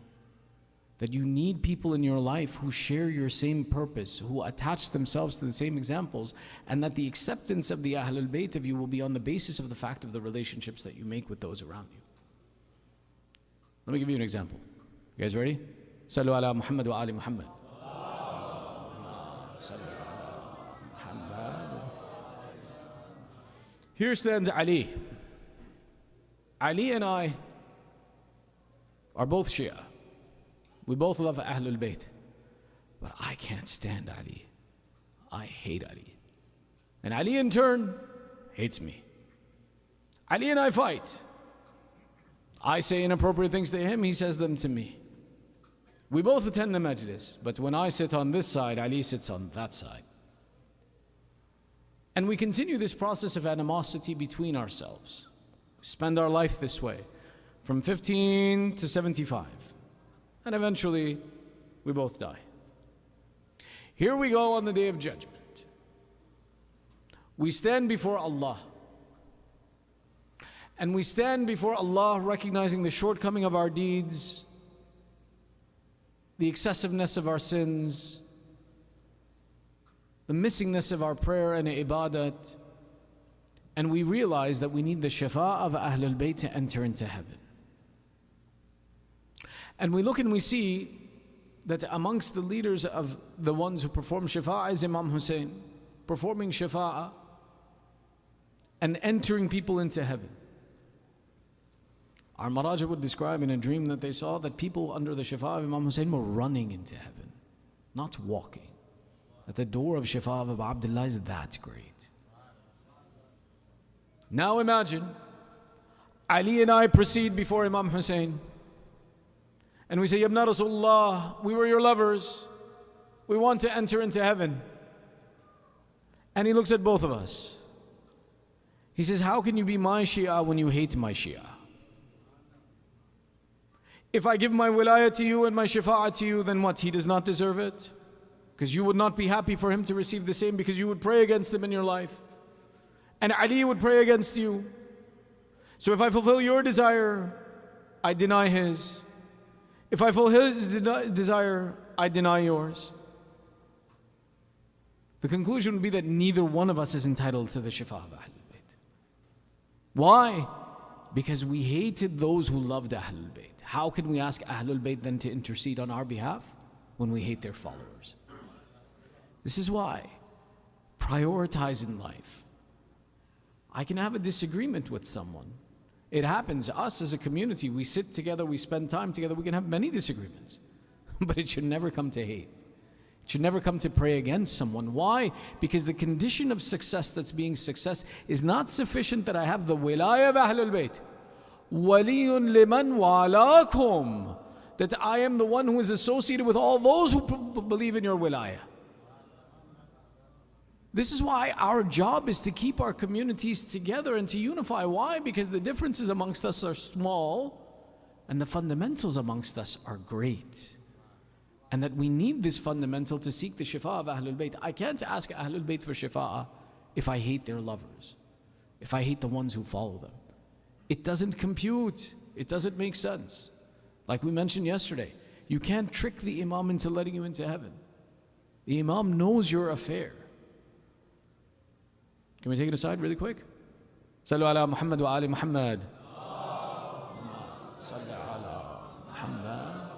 that you need people in your life who share your same purpose, who attach themselves to the same examples, and that the acceptance of the Ahlul Bayt of you will be on the basis of the fact of the relationships that you make with those around you. Let me give you an example. You guys ready? Sallu ala Muhammad wa ali Muhammad. Here stands Ali. Ali and I are both Shia. We both love Ahlul Bayt. But I can't stand Ali. I hate Ali. And Ali in turn hates me. Ali and I fight. I say inappropriate things to him, he says them to me. We both attend the Majlis, but when I sit on this side, Ali sits on that side. And we continue this process of animosity between ourselves. We spend our life this way. from 15 to 75. And eventually, we both die. Here we go on the Day of Judgment. We stand before Allah. And we stand before Allah recognizing the shortcoming of our deeds, the excessiveness of our sins, the missingness of our prayer and ibadat. And we realize that we need the shafa of Ahlul Bayt to enter into heaven. And we look and we see that amongst the leaders of the ones who perform shafa'a is Imam Hussain, performing shafa'a and entering people into heaven. Our Maraja would describe in a dream that they saw that people under the shafa'a of Imam Hussain were running into heaven, not walking. That the door of shafa'a of Abu Abdullah is that great. Now imagine, Ali and I proceed before Imam Hussain. And we say, Yabna Rasulullah, we were your lovers. We want to enter into heaven. And he looks at both of us. He says, how can you be my Shia when you hate my Shia? If I give my wilayah to you and my shafa'ah to you, then what? He does not deserve it? Because you would not be happy for him to receive the same because you would pray against him in your life. And Ali would pray against you. So if I fulfill your desire, I deny his. If I fulfill his desire, I deny yours. The conclusion would be that neither one of us is entitled to the shafa of Ahlul Bayt. Why? Because we hated those who loved Ahlul Bayt. How can we ask Ahlul Bayt then to intercede on our behalf when we hate their followers? This is why. Prioritize in life. I can have a disagreement with someone. It happens, us as a community, we sit together, we spend time together, we can have many disagreements. But it should never come to hate. It should never come to pray against someone. Why? Because the condition of success that's being success is not sufficient that I have the wilayah of Ahlul Bayt. Waliyun liman walakum. That I am the one who is associated with all those who believe in your wilayah. This is why our job is to keep our communities together and to unify. Why? Because the differences amongst us are small and the fundamentals amongst us are great. And that we need this fundamental to seek the shifa of Ahlul Bayt. I can't ask Ahlul Bayt for shifa if I hate their lovers, if I hate the ones who follow them. It doesn't compute. It doesn't make sense. Like we mentioned yesterday, you can't trick the Imam into letting you into heaven. The Imam knows your affair. Can we take it aside really quick? Sallu ala Muhammad wa ali Muhammad. Sallu ala Muhammad.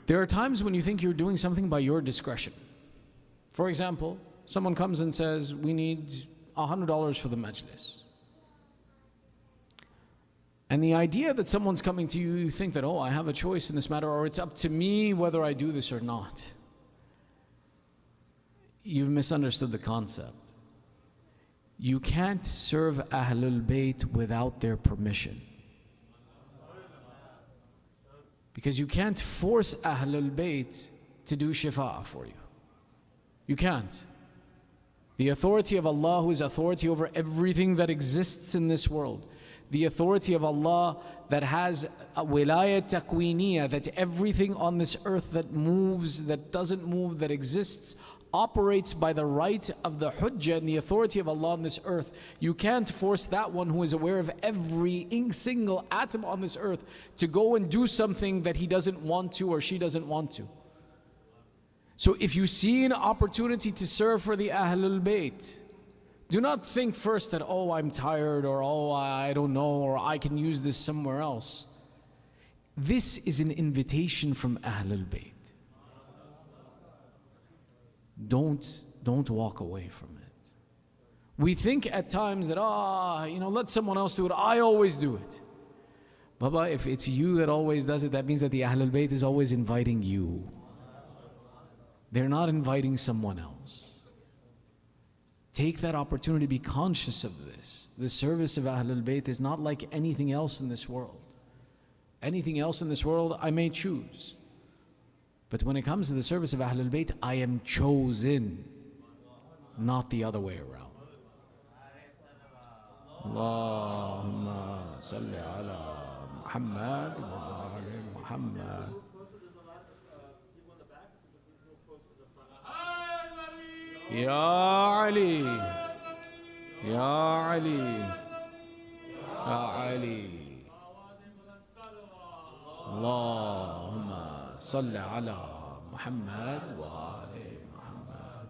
There are times when you think you're doing something by your discretion. For example, someone comes and says, we need $100 for the Majlis. And the idea that someone's coming to you, you think that, oh, I have a choice in this matter, or it's up to me whether I do this or not. You've misunderstood the concept. You can't serve Ahlul Bayt without their permission. Because you can't force Ahlul Bayt to do shifa for you. You can't. The authority of Allah, who is authority over everything that exists in this world, the authority of Allah that has a wilayah taqweeniya, that everything on this earth that moves, that doesn't move, that exists, operates by the right of the hujjah and the authority of Allah on this earth. You can't force that one who is aware of every single atom on this earth to go and do something that he doesn't want to or she doesn't want to. So if you see an opportunity to serve for the Ahlul Bayt, do not think first that, oh, I'm tired, or oh, I don't know, or I can use this somewhere else. This is an invitation from Ahlul Bayt. Don't walk away from it. We think at times that, let someone else do it. I always do it. Baba, if it's you that always does it, that means that the Ahlul Bayt is always inviting you. They're not inviting someone else. Take that opportunity, be conscious of this. The service of Ahlul Bayt is not like anything else in this world. Anything else in this world I may choose. But when it comes to the service of Ahlul Bayt, I am chosen, not the other way around. Allahumma صل على محمد وآل محمد. يا علي يا علي يا علي اللهم صل على محمد وآل محمد.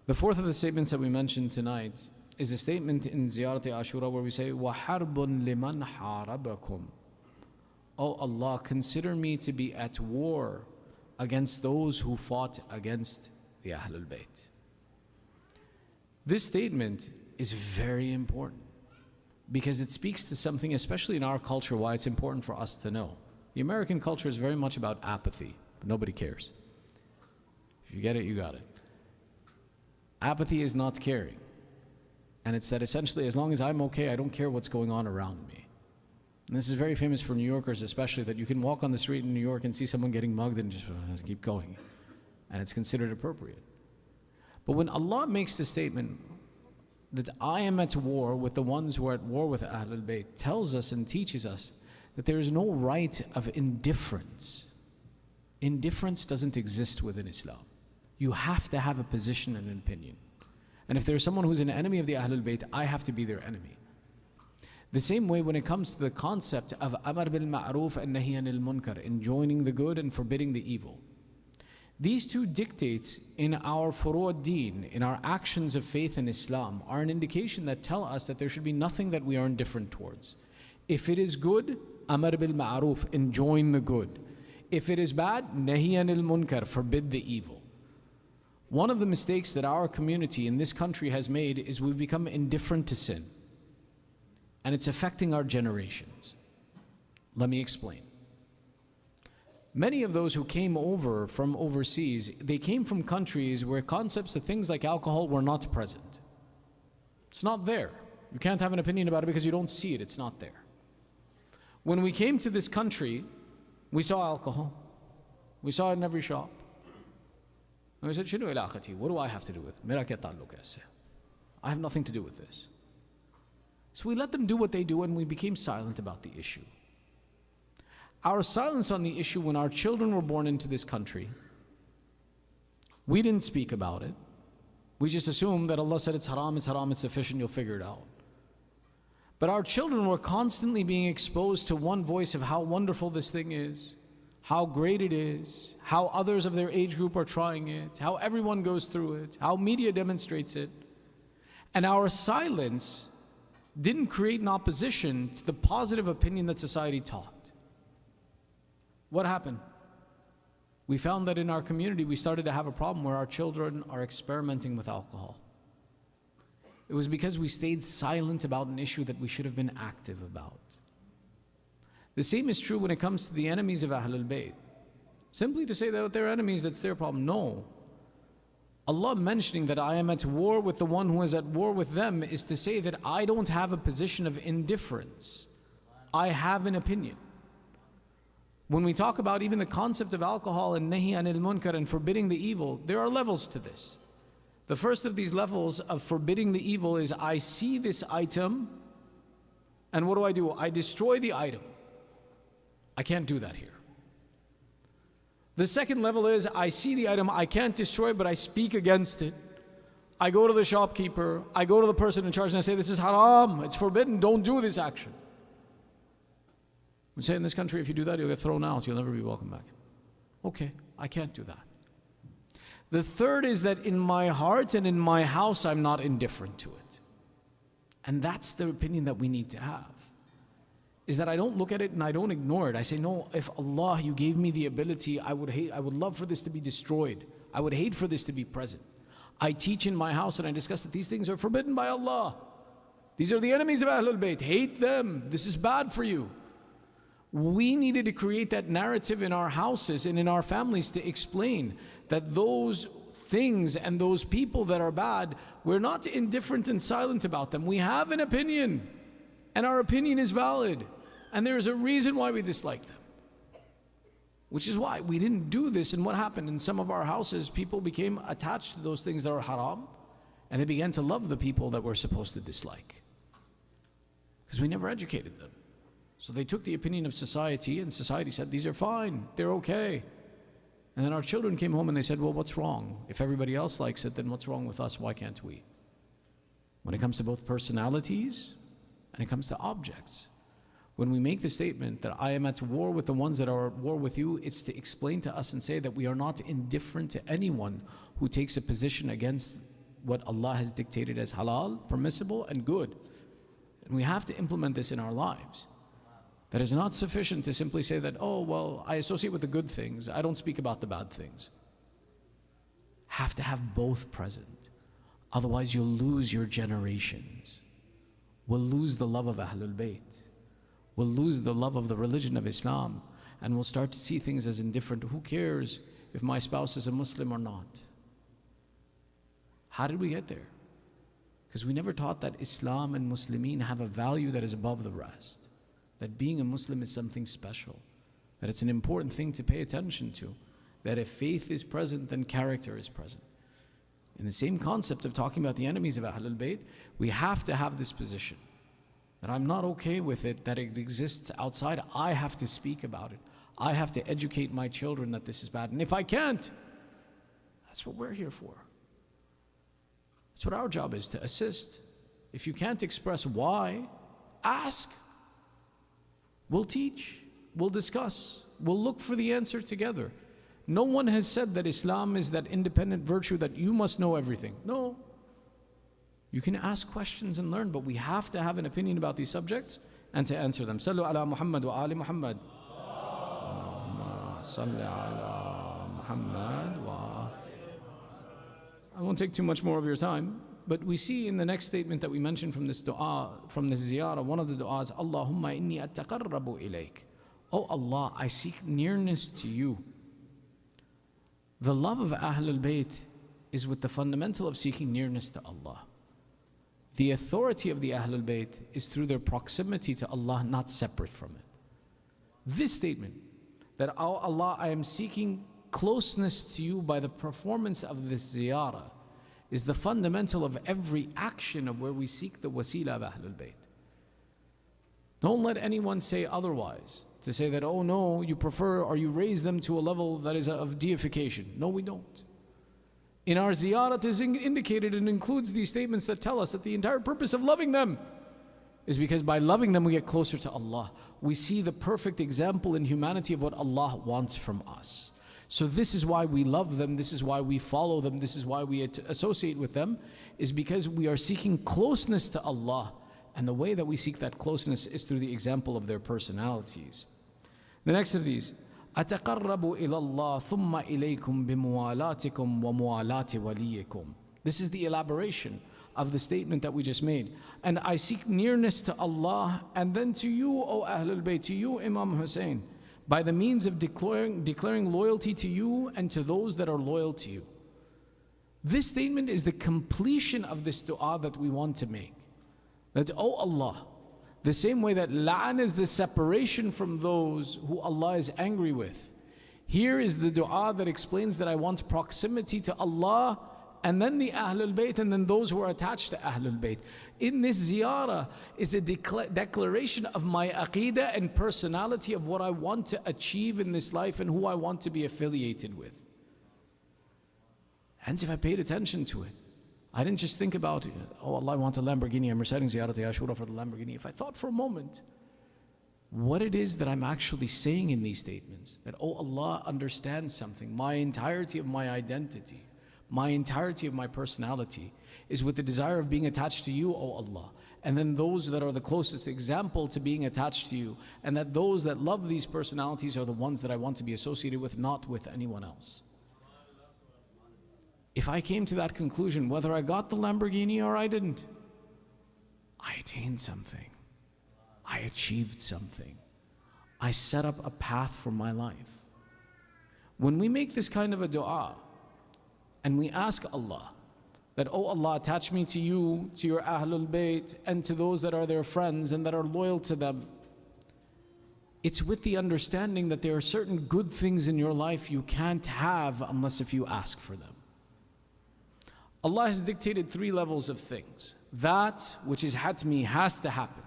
The fourth of the statements that we mentioned tonight is a statement in Ziyarat-e-Ashura where we say, وَحَرْبٌ لِمَنْ حَارَبَكُمْ. Oh Allah, consider me to be at war against those who fought against the Ahlul Bayt. This statement is very important because it speaks to something, especially in our culture, why it's important for us to know. The American culture is very much about apathy, but nobody cares. If you get it, you got it. Apathy is not caring. And it's that essentially, as long as I'm okay, I don't care what's going on around me. And this is very famous for New Yorkers especially, that you can walk on the street in New York and see someone getting mugged and just keep going. And it's considered appropriate. But when Allah makes the statement that I am at war with the ones who are at war with Ahlul Bayt, tells us and teaches us that there is no right of indifference. Indifference doesn't exist within Islam. You have to have a position and an opinion. And if there's someone who's an enemy of the Ahlul Bayt, I have to be their enemy. The same way when it comes to the concept of Amar bil Ma'ruf and Nahi anil Munkar, enjoining the good and forbidding the evil. These two dictates in our furu' deen, in our actions of faith in Islam, are an indication that tell us that there should be nothing that we are indifferent towards. If it is good, Amar bil Ma'ruf, enjoin the good. If it is bad, Nahi anil Munkar, forbid the evil. One of the mistakes that our community in this country has made is we've become indifferent to sin. And it's affecting our generations. Let me explain. Many of those who came over from overseas, they came from countries where concepts of things like alcohol were not present. It's not there. You can't have an opinion about it because you don't see it. It's not there. When we came to this country, we saw alcohol. We saw it in every shop. And we said, "Shinu ilaqati? What do I have to do with it? Mera kya ta'alluq hai isse? I have nothing to do with this." So we let them do what they do and we became silent about the issue. Our silence on the issue when our children were born into this country, we didn't speak about it. We just assumed that Allah said it's haram, it's sufficient, you'll figure it out. But our children were constantly being exposed to one voice of how wonderful this thing is, how great it is, how others of their age group are trying it, how everyone goes through it, how media demonstrates it. And our silence didn't create an opposition to the positive opinion that society taught. What happened? We found that in our community we started to have a problem where our children are experimenting with alcohol. It was because we stayed silent about an issue that we should have been active about. The same is true when it comes to the enemies of Ahlul Bayt. Simply to say that they're enemies, that's their problem. No. Allah mentioning that I am at war with the one who is at war with them is to say that I don't have a position of indifference. I have an opinion. When we talk about even the concept of alcohol and nahi anil munkar and forbidding the evil, there are levels to this. The first of these levels of forbidding the evil is I see this item and what do? I destroy the item. I can't do that here. The second level is I see the item, I can't destroy, but I speak against it. I go to the shopkeeper, I go to the person in charge and I say, this is haram, it's forbidden, don't do this action. We say in this country, if you do that, you'll get thrown out, you'll never be welcome back. Okay, I can't do that. The third is that in my heart and in my house, I'm not indifferent to it. And that's the opinion that we need to have. Is that I don't look at it and I don't ignore it. I say, no, if Allah, you gave me the ability, I would love for this to be destroyed. I would hate for this to be present. I teach in my house and I discuss that these things are forbidden by Allah. These are the enemies of Ahlul Bayt. Hate them. This is bad for you. We needed to create that narrative in our houses and in our families to explain that those things and those people that are bad, we're not indifferent and silent about them. We have an opinion, and our opinion is valid, and there is a reason why we dislike them. Which is why we didn't do this, and what happened in some of our houses, people became attached to those things that are haram, and they began to love the people that we're supposed to dislike. because we never educated them. So they took the opinion of society, and society said, these are fine, they're okay. And then our children came home and they said, well, what's wrong? If everybody else likes it, then what's wrong with us? Why can't we? When it comes to both personalities and it comes to objects, when we make the statement that I am at war with the ones that are at war with you, it's to explain to us and say that we are not indifferent to anyone who takes a position against what Allah has dictated as halal, permissible, and good. And we have to implement this in our lives. That is not sufficient to simply say that, oh, well, I associate with the good things, I don't speak about the bad things. Have to have both present. Otherwise you'll lose your generations. We'll lose the love of Ahlul Bayt. We'll lose the love of the religion of Islam. And we'll start to see things as indifferent. Who cares if my spouse is a Muslim or not? How did we get there? Because we never taught that Islam and Muslimin have a value that is above the rest. That being a Muslim is something special. That it's an important thing to pay attention to. That if faith is present, then character is present. In the same concept of talking about the enemies of Ahlul Bayt, we have to have this position. That I'm not okay with it, that it exists outside. I have to speak about it. I have to educate my children that this is bad. And if I can't, that's what we're here for. That's what our job is, to assist. If you can't express why, ask. We'll teach, we'll discuss, we'll look for the answer together. No one has said that Islam is that independent virtue that you must know everything. No. You can ask questions and learn, but we have to have an opinion about these subjects and to answer them. Sallu ala Muhammad wa ali Muhammad. Salli ala Muhammad wa. I won't take too much more of your time, but we see in the next statement that we mentioned from this dua, from this ziyarah, one of the du'as, Allahumma inni attaqarrabu ilayk. Oh Allah, I seek nearness to you. The love of Ahlul Bayt is with the fundamental of seeking nearness to Allah. The authority of the Ahlul Bayt is through their proximity to Allah, not separate from it. This statement, that, oh Allah, I am seeking closeness to you by the performance of this ziyarah, is the fundamental of every action of where we seek the wasila of Ahlul Bayt. Don't let anyone say otherwise, to say that, oh no, you prefer or you raise them to a level that is of deification. No, we don't. In our ziyarat is indicated and includes these statements that tell us that the entire purpose of loving them is because by loving them we get closer to Allah. We see the perfect example in humanity of what Allah wants from us. So this is why we love them, this is why we follow them, this is why we associate with them, is because we are seeking closeness to Allah. And the way that we seek that closeness is through the example of their personalities. The next of these, أَتَقَرَّبُ إِلَى اللَّهِ ثُمَّ إِلَيْكُمْ بِمُوَالَاتِكُمْ وَمُوَالَاتِ وَلِيِّكُمْ. This is the elaboration of the statement that we just made. And I seek nearness to Allah and then to you, O Ahlul Bayt, to you, Imam Hussain, by the means of declaring loyalty to you and to those that are loyal to you. This statement is the completion of this dua that we want to make. That, oh Allah, the same way that la'an is the separation from those who Allah is angry with, here is the dua that explains that I want proximity to Allah and then the Ahlul Bayt and then those who are attached to Ahlul Bayt. In this ziyarah is a declaration of my aqeedah and personality of what I want to achieve in this life and who I want to be affiliated with. Hence, if I paid attention to it, I didn't just think about, oh Allah, I want a Lamborghini, I'm reciting Ziyarat-e-Ashura for the Lamborghini. If I thought for a moment what it is that I'm actually saying in these statements, that, oh Allah, understand something, my entirety of my identity, my entirety of my personality is with the desire of being attached to you, oh Allah. And then those that are the closest example to being attached to you, and that those that love these personalities are the ones that I want to be associated with, not with anyone else. If I came to that conclusion, whether I got the Lamborghini or I didn't, I attained something. I achieved something. I set up a path for my life. When we make this kind of a dua, and we ask Allah, that, oh Allah, attach me to you, to your Ahlul Bayt, and to those that are their friends and that are loyal to them, it's with the understanding that there are certain good things in your life you can't have unless if you ask for them. Allah has dictated 3 levels of things. That which is hatmi has to happen.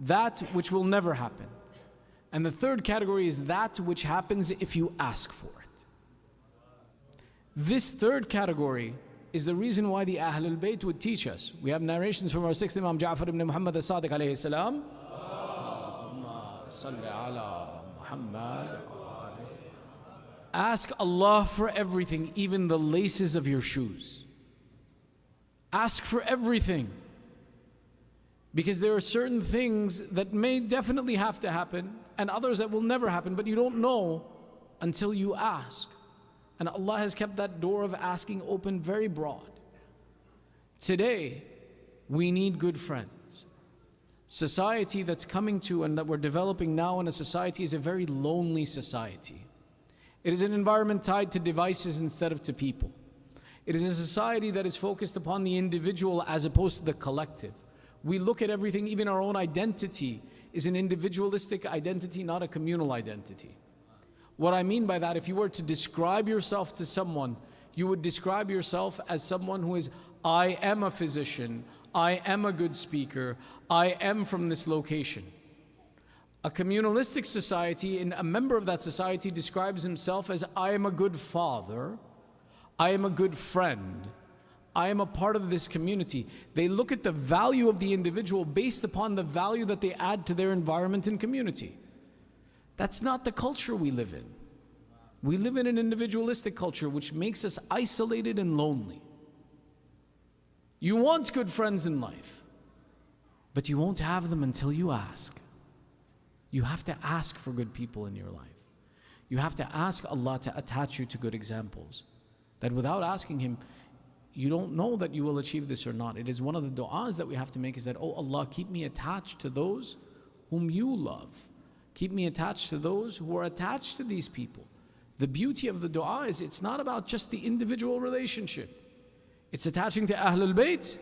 that which will never happen. And the third category is that which happens if you ask for it. This third category is the reason why the Ahlul Bayt would teach us. We have narrations from our sixth Imam Ja'far ibn Muhammad as-Sadiq alayhi salam. Allahumma salli ala Muhammad. Ask Allah for everything, even the laces of your shoes. Ask for everything. Because there are certain things that may definitely have to happen and others that will never happen, but you don't know until you ask. And Allah has kept that door of asking open very broad. Today, we need good friends. Society that's coming to and that we're developing now in a society is a very lonely society. It is an environment tied to devices instead of to people. It is a society that is focused upon the individual as opposed to the collective. We look at everything, even our own identity is an individualistic identity, not a communal identity. What I mean by that, if you were to describe yourself to someone, you would describe yourself as someone who is, I am a physician, I am a good speaker, I am from this location. A communalistic society, and a member of that society describes himself as, I am a good father, I am a good friend, I am a part of this community. They look at the value of the individual based upon the value that they add to their environment and community. That's not the culture we live in. We live in an individualistic culture which makes us isolated and lonely. You want good friends in life, but you won't have them until you ask. You have to ask for good people in your life. You have to ask Allah to attach you to good examples. That without asking Him, you don't know that you will achieve this or not. It is one of the du'as that we have to make is that, oh Allah, keep me attached to those whom you love. Keep me attached to those who are attached to these people. The beauty of the dua is it's not about just the individual relationship. It's attaching to Ahlul Bayt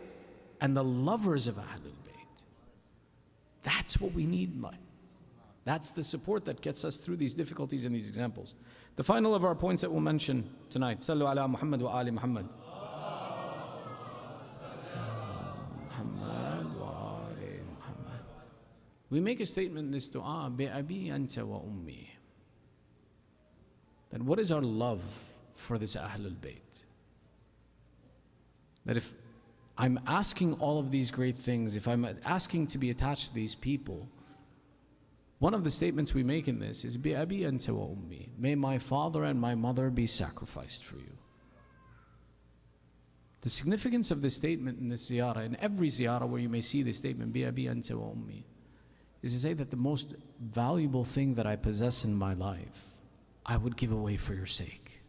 and the lovers of Ahlul Bayt. That's what we need in life. That's the support that gets us through these difficulties and these examples. The final of our points that we'll mention tonight. Sallu ala Muhammad wa ali Muhammad. We make a statement in this dua, Bi-abi anta wa ummi. That what is our love for this Ahlul Bayt? That if I'm asking all of these great things, if I'm asking to be attached to these people, one of the statements we make in this is, Bi-abi anta wa ummi. May my father and my mother be sacrificed for you. The significance of this statement in this ziyarah, in every ziyarah where you may see this statement, Bi-abi anta wa ummi, is to say that the most valuable thing that I possess in my life, I would give away for your sake.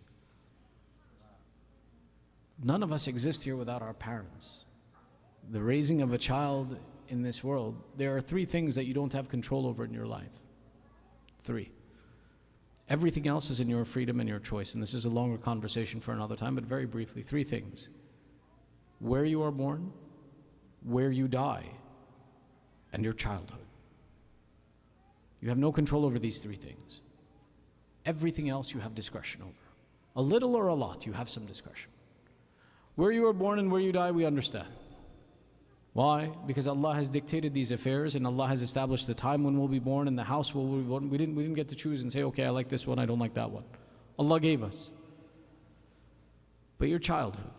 None of us exist here without our parents. The raising of a child in this world, there are three things that you don't have control over in your life. Three. Everything else is in your freedom and your choice, and this is a longer conversation for another time, but very briefly, three things. Where you are born, where you die, and your childhood. You have no control over these three things. Everything else you have discretion over. A little or a lot, you have some discretion. Where you are born and where you die, we understand. Why? Because Allah has dictated these affairs and Allah has established the time when we'll be born and the house where we'll be born. We didn't get to choose and say, okay, I like this one, I don't like that one. Allah gave us. But your childhood,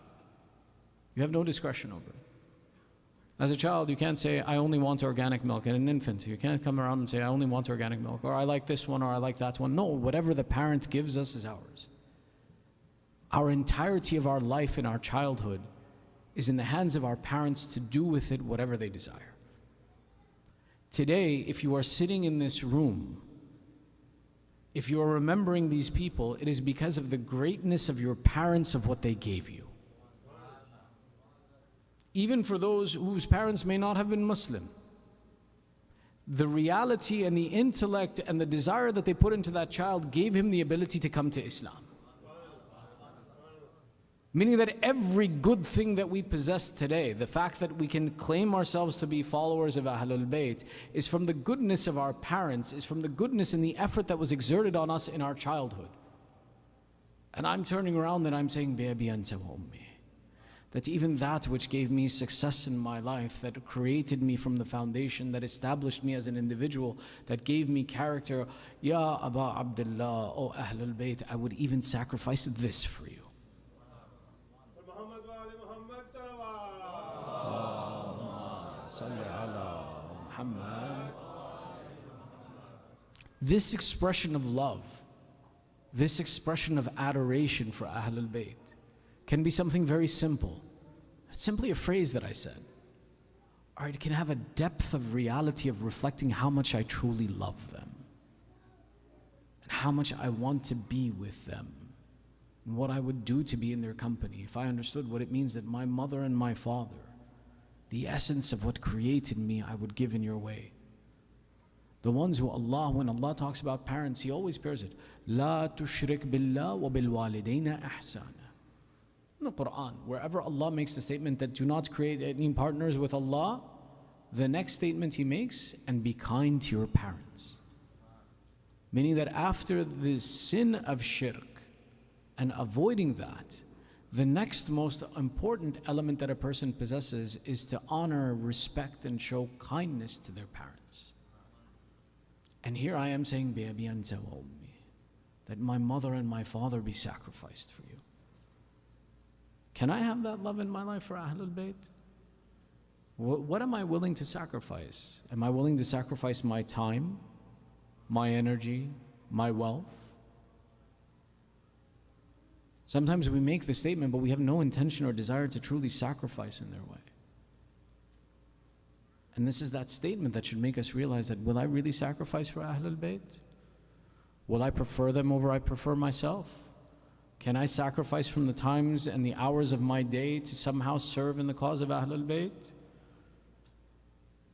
you have no discretion over it. As a child, you can't say, I only want organic milk. And an infant, you can't come around and say, I only want organic milk, or I like this one, or I like that one. No, whatever the parent gives us is ours. Our entirety of our life in our childhood is in the hands of our parents to do with it whatever they desire. Today, if you are sitting in this room, if you are remembering these people, it is because of the greatness of your parents, of what they gave you. Even for those whose parents may not have been Muslim, the reality and the intellect and the desire that they put into that child gave him the ability to come to Islam. Meaning that every good thing that we possess today, the fact that we can claim ourselves to be followers of Ahlul Bayt, is from the goodness of our parents, is from the goodness and the effort that was exerted on us in our childhood. And I'm turning around and I'm saying, Bi-abi anta wa ummi. that even that which gave me success in my life, that created me from the foundation, that established me as an individual, that gave me character, Ya Aba Abdullah, O Ahlul Bayt, I would even sacrifice this for you. This expression of love, this expression of adoration for Ahlul Bayt can be something very simple. It's simply a phrase that I said. Or it can have a depth of reality of reflecting how much I truly love them and how much I want to be with them and what I would do to be in their company if I understood what it means that my mother and my father, the essence of what created me, I would give in your way. The ones who when Allah talks about parents, He always pairs it. La tushrik billah wa bil walidayna ihsana. In the Quran, wherever Allah makes the statement that do not create any partners with Allah, the next statement He makes, and be kind to your parents. Meaning that after the sin of shirk and avoiding that, the next most important element that a person possesses is to honor, respect, and show kindness to their parents. And here I am saying, Bi-abi anta wa ummi, that my mother and my father be sacrificed for you. Can I have that love in my life for Ahlul Bayt? What am I willing to sacrifice? Am I willing to sacrifice my time, my energy, my wealth? Sometimes we make the statement, but we have no intention or desire to truly sacrifice in their way. And this is that statement that should make us realize that, will I really sacrifice for Ahlul Bayt? Will I prefer them over I prefer myself? Can I sacrifice from the times and the hours of my day to somehow serve in the cause of Ahlul Bayt?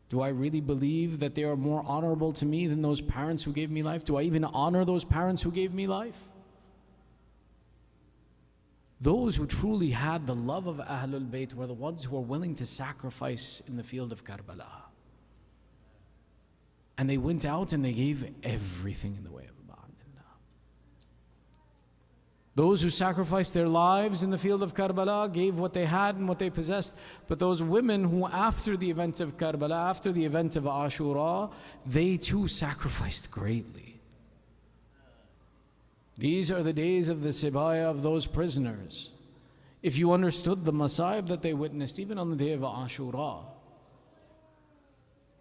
Do I really believe that they are more honorable to me than those parents who gave me life? Do I even honor those parents who gave me life? Those who truly had the love of Ahlul Bayt were the ones who were willing to sacrifice in the field of Karbala. And they went out and they gave everything in the way of those who sacrificed their lives in the field of Karbala, gave what they had and what they possessed. But those women who after the event of Karbala, after the event of Ashura, they too sacrificed greatly. These are the days of the sibaya of those prisoners. If you understood the masayib that they witnessed, even on the day of Ashura,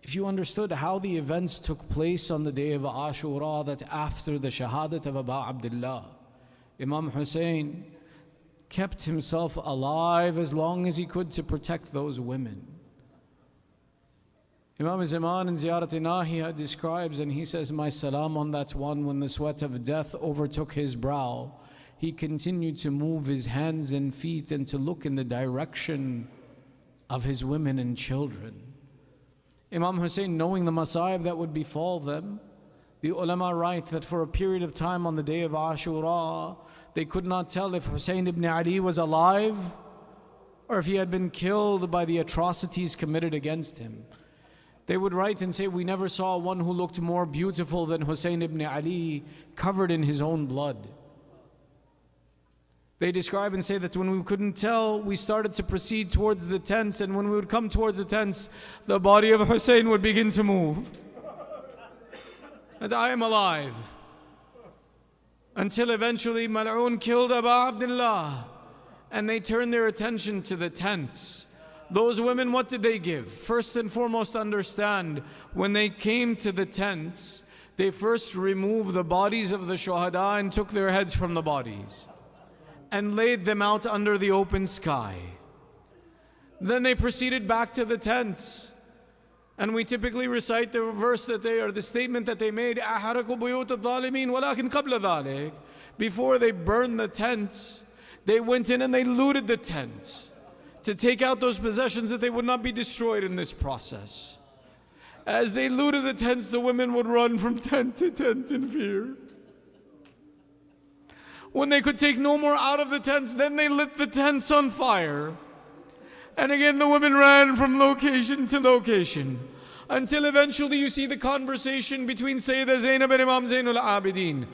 if you understood how the events took place on the day of Ashura, that after the shahadat of Abu Abdullah, Imam Hussain kept himself alive as long as he could to protect those women. Imam Zaman in Ziyarat describes, and he says, my salam on that one, when the sweat of death overtook his brow, he continued to move his hands and feet and to look in the direction of his women and children. Imam Hussain, knowing the masayib that would befall them, the ulama write that for a period of time on the day of Ashura, they could not tell if Hussain ibn Ali was alive or if he had been killed by the atrocities committed against him. They would write and say, we never saw one who looked more beautiful than Hussain ibn Ali, covered in his own blood. They describe and say that when we couldn't tell, we started to proceed towards the tents, and when we would come towards the tents, the body of Hussain would begin to move. As I am alive. Until eventually Mal'un killed Abu Abdullah, and they turned their attention to the tents. Those women, what did they give? First and foremost, understand, when they came to the tents, they first removed the bodies of the shuhada and took their heads from the bodies and laid them out under the open sky. Then they proceeded back to the tents. And we typically recite the verse that the statement that they made, أَحَرَقُوا بُيُوتَ الظَّالِمِينَ وَلَكِنْ قَبْلَ ذَلِكَ. Before they burned the tents, they went in and they looted the tents to take out those possessions that they would not be destroyed in this process. As they looted the tents, the women would run from tent to tent in fear. When they could take no more out of the tents, then they lit the tents on fire. And again, the women ran from location to location, until eventually you see the conversation between Sayyidah Zainab and Imam Zainul Abidin.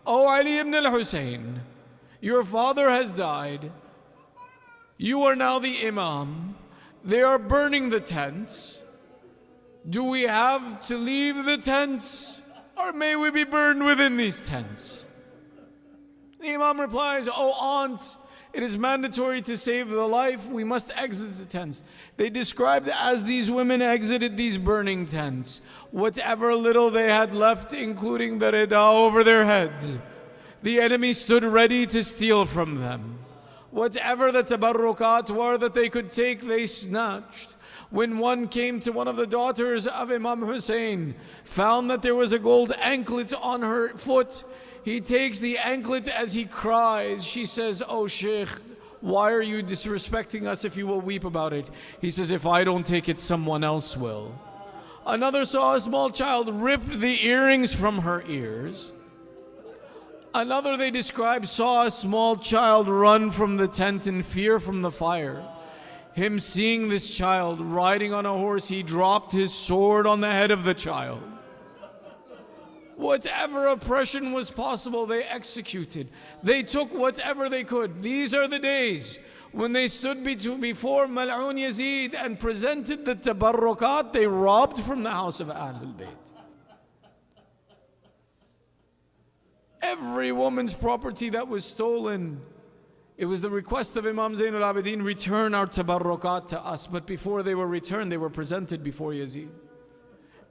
O Ali ibn al-Hussein, your father has died. You are now the Imam. They are burning the tents. Do we have to leave the tents, or may we be burned within these tents? The Imam replies, "O aunt, it is mandatory to save the life. We must exit the tents." They described as these women exited these burning tents, whatever little they had left, including the rida over their heads, the enemy stood ready to steal from them. Whatever the tabarrukat were that they could take, they snatched. When one came to one of the daughters of Imam Hussain, found that there was a gold anklet on her foot, he takes the anklet as he cries. She says, "Oh Sheikh, why are you disrespecting us if you will weep about it?" He says, "If I don't take it, someone else will." Another saw a small child ripped the earrings from her ears. Another, they describe, saw a small child run from the tent in fear from the fire. Him seeing this child riding on a horse, he dropped his sword on the head of the child. Whatever oppression was possible, they executed. They took whatever they could. These are the days when they stood before Mal'un Yazid and presented the tabarrukat they robbed from the house of al-Bayt. Every woman's property that was stolen, it was the request of Imam Zain al-Abidin, return our tabarrukat to us. But before they were returned, they were presented before Yazid.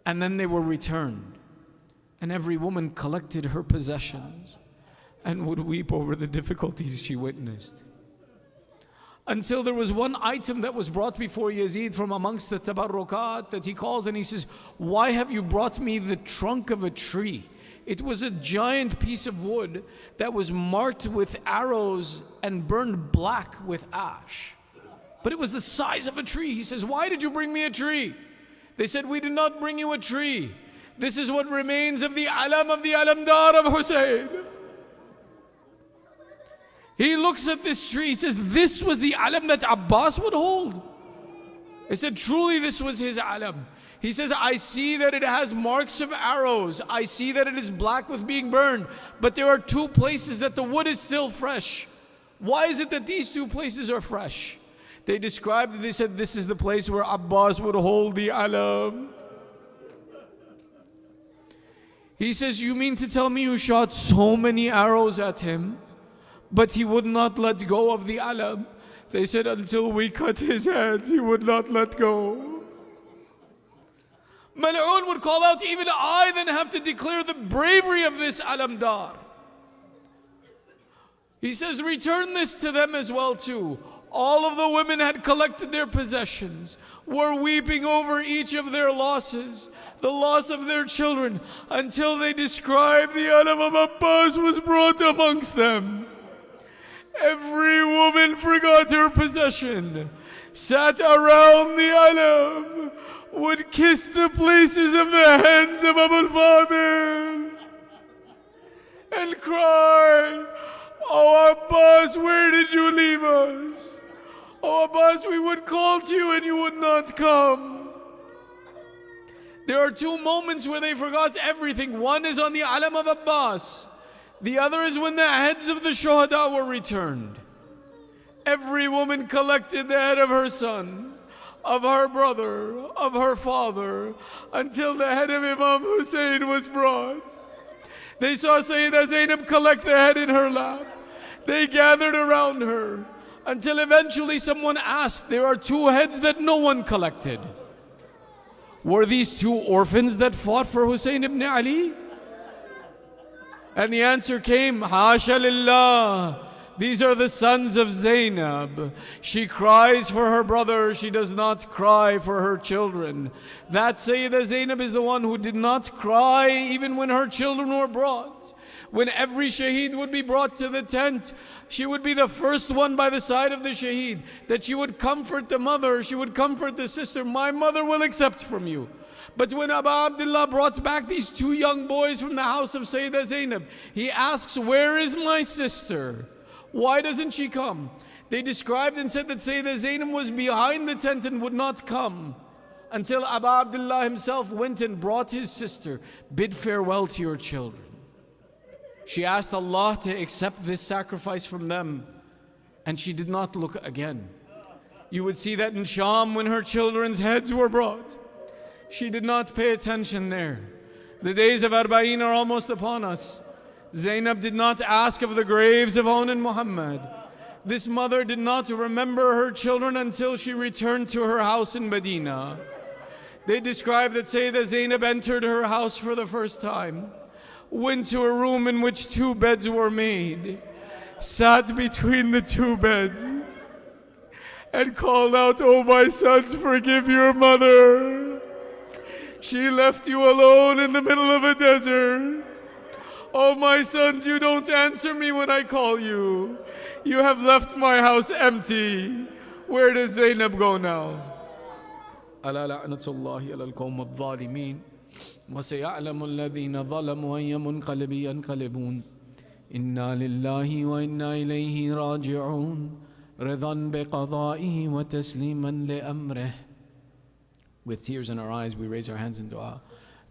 And then they were returned. And every woman collected her possessions and would weep over the difficulties she witnessed. Until there was one item that was brought before Yazid from amongst the tabarrukat that he calls and he says, "Why have you brought me the trunk of a tree?" It was a giant piece of wood that was marked with arrows and burned black with ash. But it was the size of a tree. He says, "Why did you bring me a tree?" They said, "We did not bring you a tree. This is what remains of the alam of the alamdar of Hussein." He looks at this tree. He says, "This was the alam that Abbas would hold." They said, "Truly this was his alam." He says, "I see that it has marks of arrows. I see that it is black with being burned. But there are two places that the wood is still fresh. Why is it that these two places are fresh?" They described it. They said, "This is the place where Abbas would hold the alam." He says, "You mean to tell me you shot so many arrows at him, but he would not let go of the alam?" They said, "Until we cut his hands, he would not let go." Mal'un would call out, "Even I then have to declare the bravery of this alamdar." He says, "Return this to them as well too." All of the women had collected their possessions, were weeping over each of their losses, the loss of their children, until they described the alam of Abbas was brought amongst them. Every woman forgot her possession, sat around the alam, would kiss the places of the hands of Abul Fadil and cry, "Oh Abbas, where did you leave us? Oh Abbas, we would call to you and you would not come." There are two moments where they forgot everything. One is on the alam of Abbas. The other is when the heads of the shuhada were returned. Every woman collected the head of her son, of her brother, of her father, until the head of Imam Hussein was brought. They saw Sayyidah Zainab collect the head in her lap. They gathered around her until eventually someone asked, "There are two heads that no one collected. Were these two orphans that fought for Hussein ibn Ali?" And the answer came, "Hasha lillah. These are the sons of Zainab. She cries for her brother, she does not cry for her children." That Sayyidah Zainab is the one who did not cry even when her children were brought. When every shaheed would be brought to the tent, she would be the first one by the side of the shaheed, that she would comfort the mother, she would comfort the sister. "My mother will accept from you." But when Abu Abdullah brought back these two young boys from the house of Sayyidah Zainab, he asks, "Where is my sister? Why doesn't she come?" They described and said that Sayyidah Zainab was behind the tent and would not come until Abu Abdullah himself went and brought his sister. "Bid farewell to your children." She asked Allah to accept this sacrifice from them, and she did not look again. You would see that in Sham when her children's heads were brought. She did not pay attention there. The days of Arbaeen are almost upon us. Zainab did not ask of the graves of On and Muhammad. This mother did not remember her children until she returned to her house in Medina. They describe that Sayyidah Zainab entered her house for the first time, went to a room in which 2 beds were made, sat between the 2 beds, and called out, "Oh my sons, forgive your mother. She left you alone in the middle of a desert. Oh my sons, you don't answer me when I call you. You have left my house empty. Where does Zainab go now?" ألا لعنة الله على القوم الظالمين وسيعلم الذين ظلموا أي منقلب ينقلبون إنا لله وإنا إليه راجعون رضا بقضائه وتسليما لأمره. With tears in our eyes, we raise our hands in dua.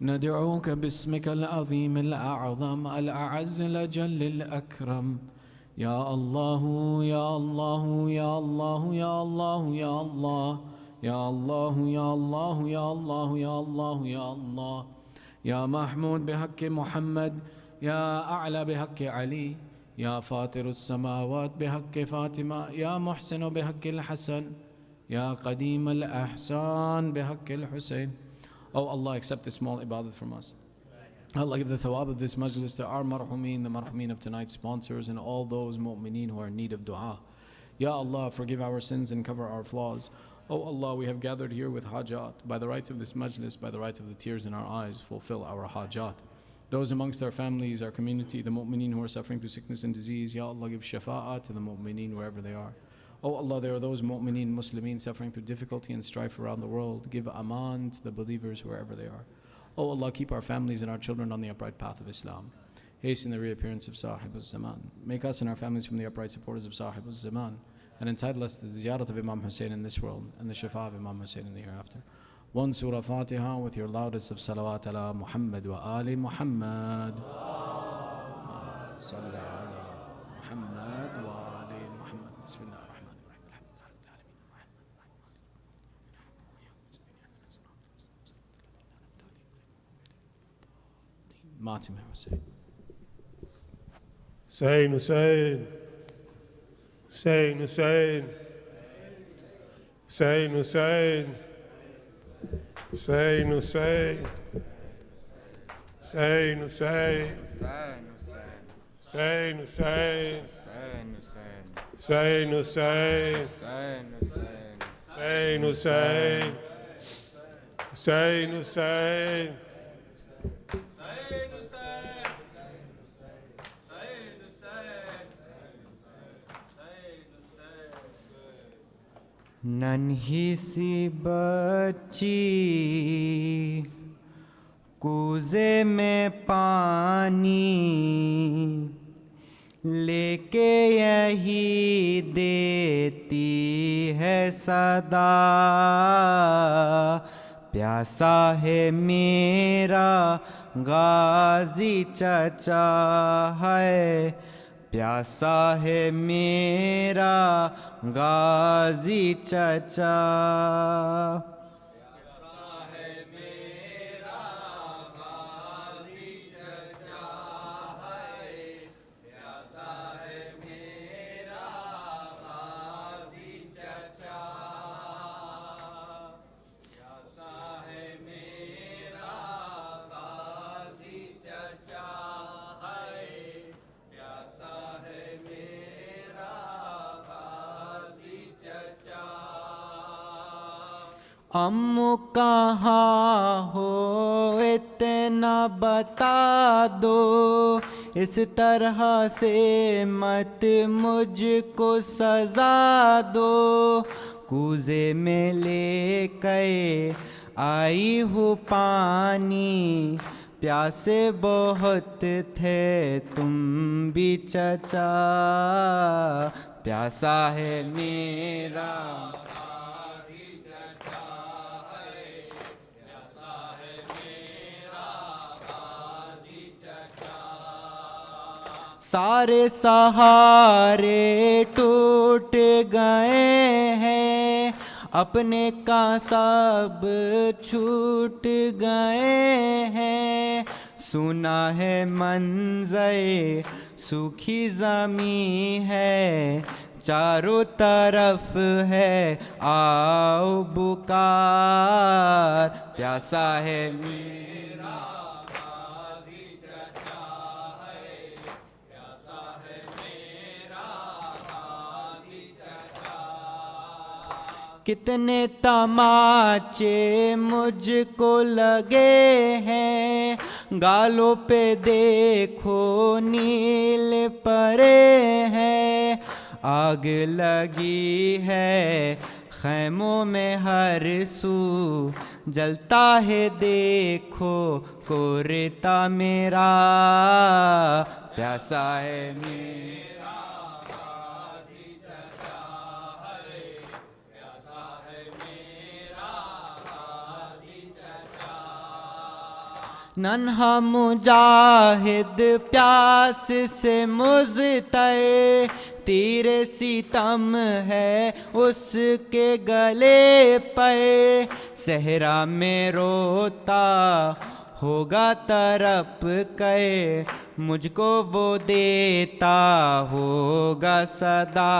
ندعوك باسمك العظيم الأعظم الأعز الأجل الأكرم. يا الله يا الله يا الله يا الله يا الله يا الله يا الله يا الله يا الله يا الله يا محمود بحق محمد يا أعلى بحق علي يا فاطر السماوات بحق فاطمة يا محسن بحق الحسن يا قديم الأحسان بحق الحسين. Oh Allah, accept this small ibadat from us. Allah, give the thawab of this majlis to our marhumeen, the marhumeen of tonight's sponsors, and all those mu'mineen who are in need of dua. Ya Allah, forgive our sins and cover our flaws. Oh Allah, we have gathered here with hajat. By the rights of this majlis, by the rights of the tears in our eyes, fulfill our hajat. Those amongst our families, our community, the mu'mineen who are suffering through sickness and disease, Ya Allah, give shafa'at to the mu'mineen wherever they are. Oh Allah, there are those mu'mineen, Muslimeen suffering through difficulty and strife around the world. Give aman to the believers wherever they are. Oh Allah, keep our families and our children on the upright path of Islam. Hasten the reappearance of Sahib al-Zaman. Make us and our families from the upright supporters of Sahib al-Zaman, and entitle us to the Ziyarat of Imam Hussain in this world and the Shafa of Imam Hussain in the hereafter. One Surah Fatiha with your loudest of salawat ala Muhammad wa ali Muhammad. Salli ala Muhammad wa ali Muhammad. Bismillah. Martin Hussein. Hussein, Hussein. Hussein, Hussein. Hussein, Hussein. Hussein, Hussein. Hussein, Hussein. Hussein, Hussein. Hussein, Hussein. Hussein, Hussein. Hussein, Hussein. नन्ही सी बच्ची कूजे में पानी लेके यही देती है सदा प्यासा है मेरा गाजी चचा है प्यासा है मेरा गाजी चचा अम्मू कहाँ हो इतना बता दो इस तरह से मत मुझको सजा दो कूजे में लेकर आई हूँ पानी प्यासे बहुत थे तुम भी चचा प्यासा है मेरा सारे सहारे टूट गए हैं اپنے کا سب چھوٹ گئے ہیں، سنا ہے منظر سوکھی زمیں ہے، چاروں طرف ہے آؤ بکار، پیاسا ہے میرا غازی چچا ہے، پیاسا ہے میرا غازی چچا۔ کتنے تماچے مجھ کو لگے ہیں، گالوں پہ دیکھو نیل پڑے ہیں، آگ لگی ہے خیموں میں ہر سو، جلتا ہے دیکھو کورتا میرا، پیاسا ہے میرا غازی چچا ہے، پیاسا ہے میرا غازی چچا۔ ننھا مجاہد پیاس سے مضطر، تیر ستم ہے اس کے گلے پر، صحرا میں روتا ہوگا تڑپ کر، مجھ کو وہ دیتا ہوگا صدا،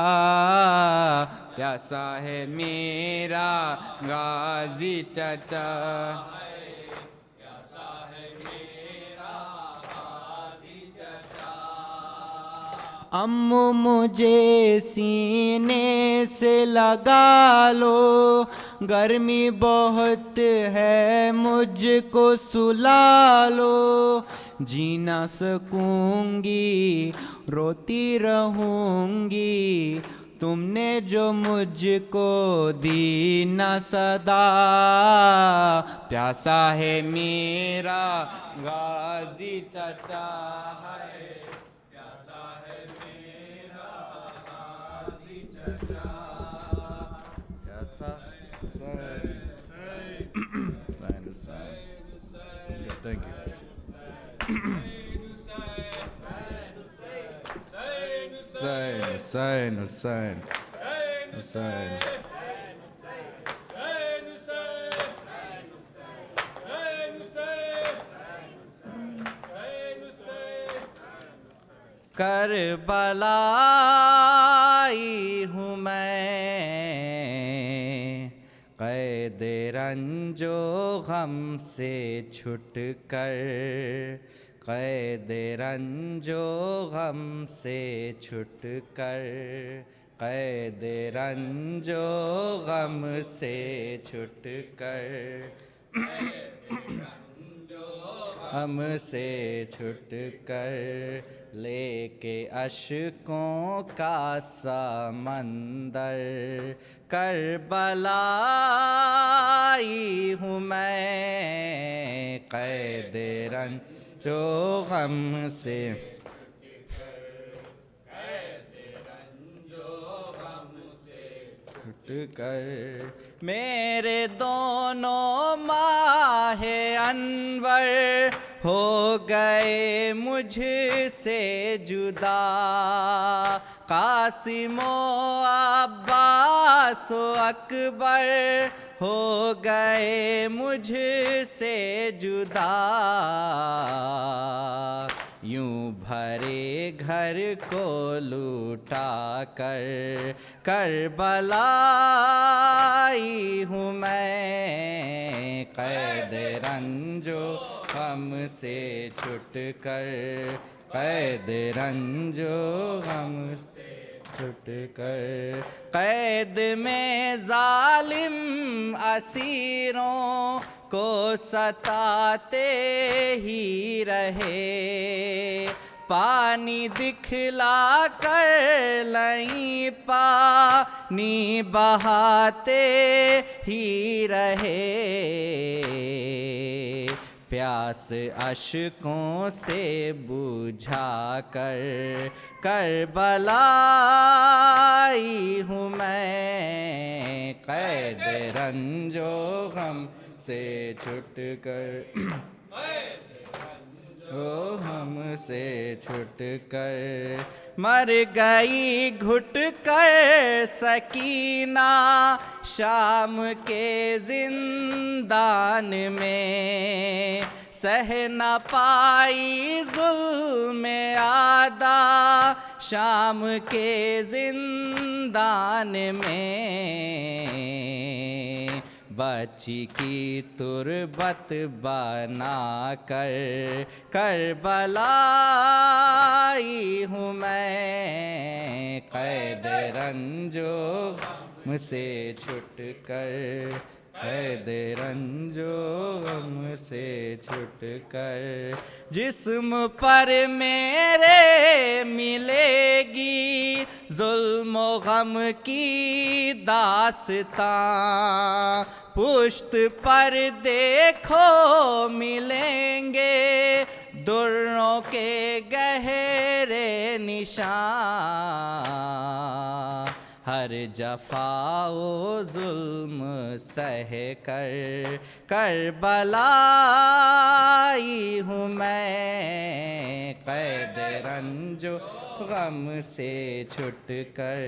پیاسا ہے میرا غازی چچا، امو مجھے سینے سے لگا لو، گرمی بہت ہے مجھ کو سلا لو، جی نہ سکوں گی روتی رہوں گی، تم نے جو مجھ کو دی نہ صدا، پیاسا ہے میرا غازی چچا ہے، Thank you. Hussain, Hussain, Hussain. Karbala آئی ہوں میں، قید رنج و غم سے چھٹ کر، قید رنج و غم سے چھٹ کر، قید رنج و غم سے چھٹ کر، غم سے چھٹ کر، لے کے اشکوں کا سمندر، کربلا آئی ہوں میں، قید رنج و غم سے چھٹ کر، میرے دونوں ماہ انور ہو گئے مجھ سے جدا، قاسم و عباس و اکبر ہو گئے مجھ سے جدا، یوں بھرے گھر کو لوٹا کر، کربلا آئی ہوں میں، قید رنج و غم سے چھٹ کر، قید رنج و غم سے چھٹ کر، قید میں ظالم اسیروں کو ستاتے ہی رہے، پانی دکھلا کر لئیں پانی بہاتے ہی رہے، پیاس اشکوں سے بجھا کر، کربلا آئی ہوں میں، قید رنج و غم سے چھٹ کر، ہم سے چھٹ کر مر گئی گھٹ کر سکینہ شام کے زندان میں سہ نہ پائی ظلم آدھا شام کے زندان میں بچی کی تربت بنا کر کربلائی ہوں میں قید رنجو غم سے چھٹ کر قید رنجو غم سے چھٹ کر جسم پر میرے ملے گی ظلم و غم کی داستاں پشت پر دیکھو ملیں گے دروں کے گہرے نشان ہر جفا و ظلم سہ کر کربلائی ہوں میں قید رنج و غم سے چھٹ کر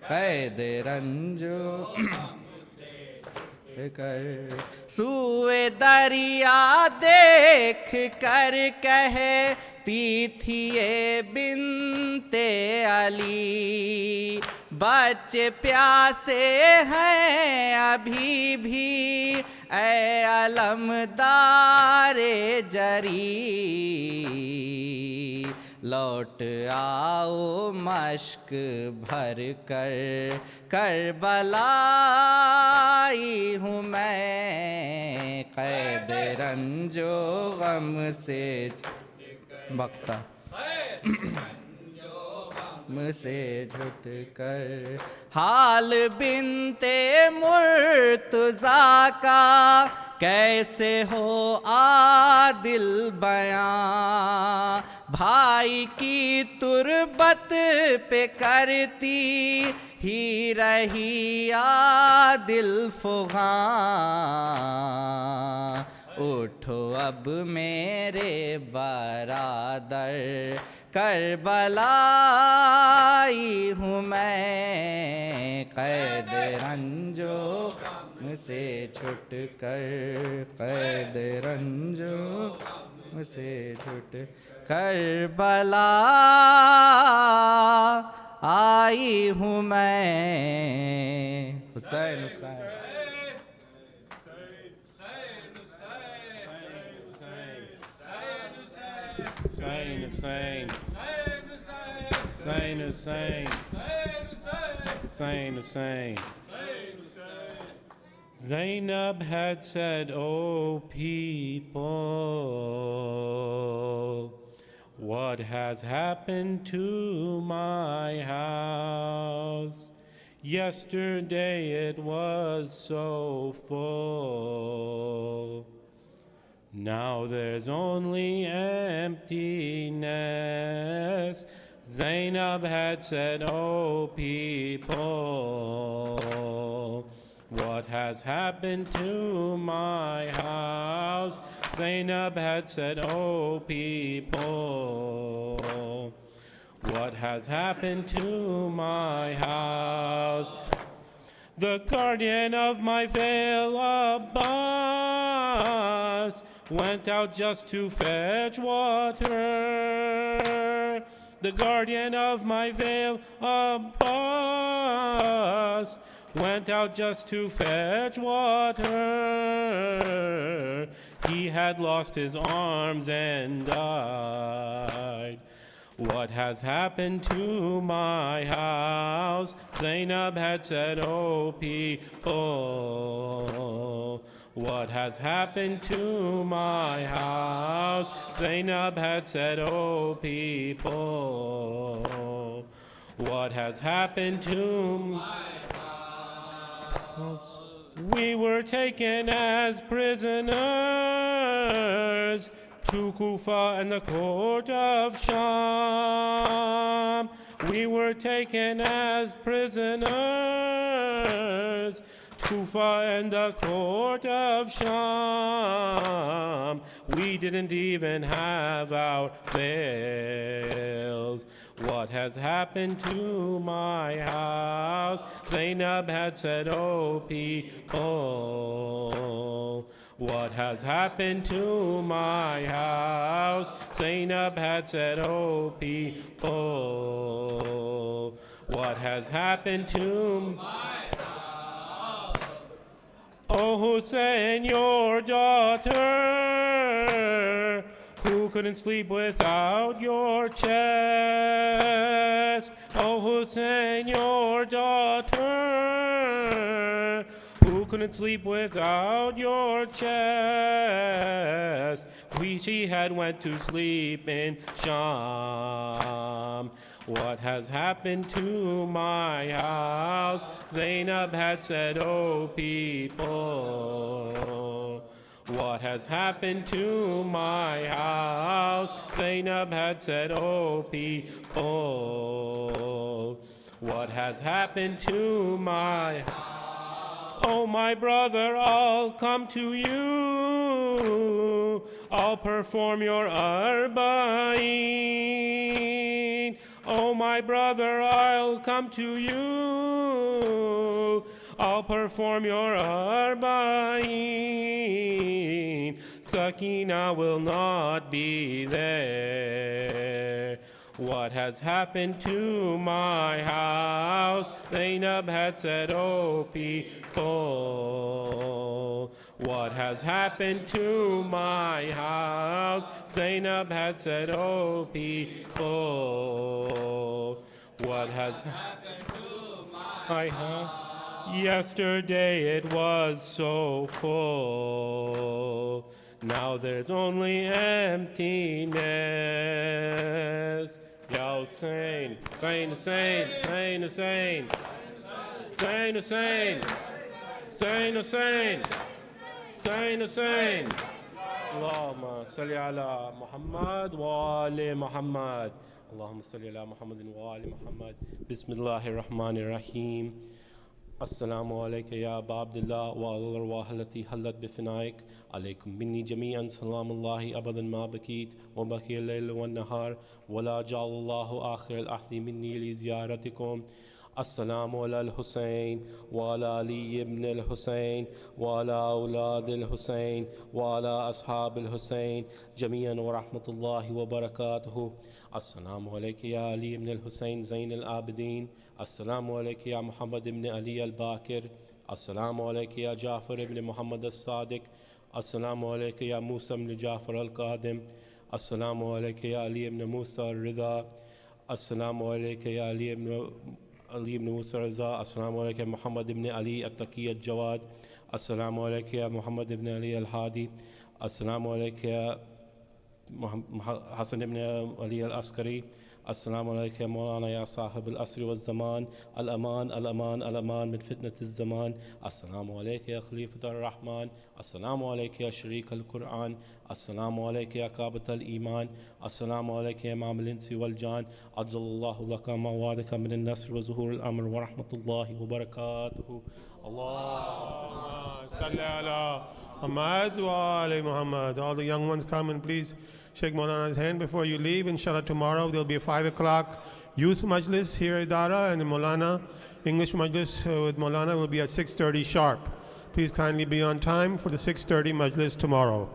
قید رنج و کر سوئے دریا دیکھ کر کہتی تھی اے بنت علی بچے پیاسے ہیں ابھی بھی اے علمدار جری لوٹ آؤ مشک بھر کر کربلائی ہوں میں قید رنج و غم سے بختہ سے جھٹ کر حال بنت مرتضیٰ کا کیسے ہو عادل بیان بھائی کی تربت پہ کرتی ہی رہی عادل فغاں اٹھو اب میرے برادر کربلائی ہوں میں قید رنج و غم سے چھٹ کر قید رنج و غم سے چھٹ کربلا آئی ہوں میں حسین حسین Hussein, Hussein, Hussein, Hussein, Hussein, Hussein. Zainab had said, "O people, what has happened to my house? Yesterday it was so full. Now there's only emptiness." Zainab had said, "O people, what has happened to my house?" Zainab had said, "O people, what has happened to my house?" The guardian of my veil, Abbas, went out just to fetch water. The guardian of my veil, Abbas, went out just to fetch water. He had lost his arms and died. What has happened to my house? Zainab had said, "O people, what has happened to my house?" Zainab had said, "O people, what has happened to my house?" We were taken as prisoners to Kufa and the court of Sham. We were taken as prisoners Kufa and the court of Sham. We didn't even have our veils. What has happened to my house? Zainab had said, oh people. What has happened to my house? Zainab had said, oh people. What has happened to my house? Oh Hussein, your daughter, who couldn't sleep without your chest. Oh Hussein, your daughter, who couldn't sleep without your chest. She had went to sleep in Sham. What has happened to my house? Zainab had said, oh people. What has happened to my house? Zainab had said, oh people. What has happened to my house? Oh my brother, I'll come to you. I'll perform your Arbaeen. Oh my brother, I'll come to you. I'll perform your Arbaeen. Sakina will not be there. What has happened to my house? Zainab had said, oh people. What has happened to my house? Zainab had said, oh people. What has happened to my house? Yesterday it was so full. Now there's only emptiness. Ya Hussein, Hussein, Hussein, Hussein, Hussein, Hussein, Hussein, Hussein, Hussein, Hussein, Hussein. Allahumma salli ala Muhammad wa ali Muhammad. Allahumma salli ala Muhammadin wa ali Muhammad. Bismillahir Rahmanir Rahim. السلام عليك يا أبا عبد الله والأرواح التي حلت بفنائك عليكم مني جميعا سلام الله أبدا ما بكيت وبكي الليل والنهار ولا جعل الله آخر العهد مني لزيارتكم. السلام على الحسين وعلى علي بن الحسين وعلى أولاد الحسين وعلى أصحاب الحسين جميعا ورحمة الله وبركاته. السلام عليك يا علي بن الحسين زين العابدين. السلام عليك يا محمد بن علي الباكر. السلام عليك يا جعفر بن محمد الصادق. السلام عليك يا موسى بن جعفر القادم. السلام عليك يا علي بن موسى الرضا. السلام عليك يا علي بن موسى الرضا. السلام عليك يا محمد بن علي التقي الجواد. السلام عليك يا محمد بن علي الهادي. السلام عليك يا حسن بن علي العسكري. السلام عليك يا مولانا يا صاحب الأسر والزمان. الأمان الأمان الأمان من فتنة الزمان. السلام عليك يا خليفة الرحمن. السلام عليك يا شريك القرآن. السلام عليك يا كعبة الإيمان. السلام عليك يا إمام الإنس والجان. عجل الله لك ما وعدك من النصر وظهور الأمر ورحمة الله وبركاته. اللهم صل على محمد وآل محمد. All the young ones come and please shake Maulana's hand before you leave. Inshallah, tomorrow there'll be a 5 o'clock youth majlis here at Idara, and the Maulana English majlis with Maulana will be at 6:30 sharp. Please kindly be on time for the 6:30 majlis tomorrow.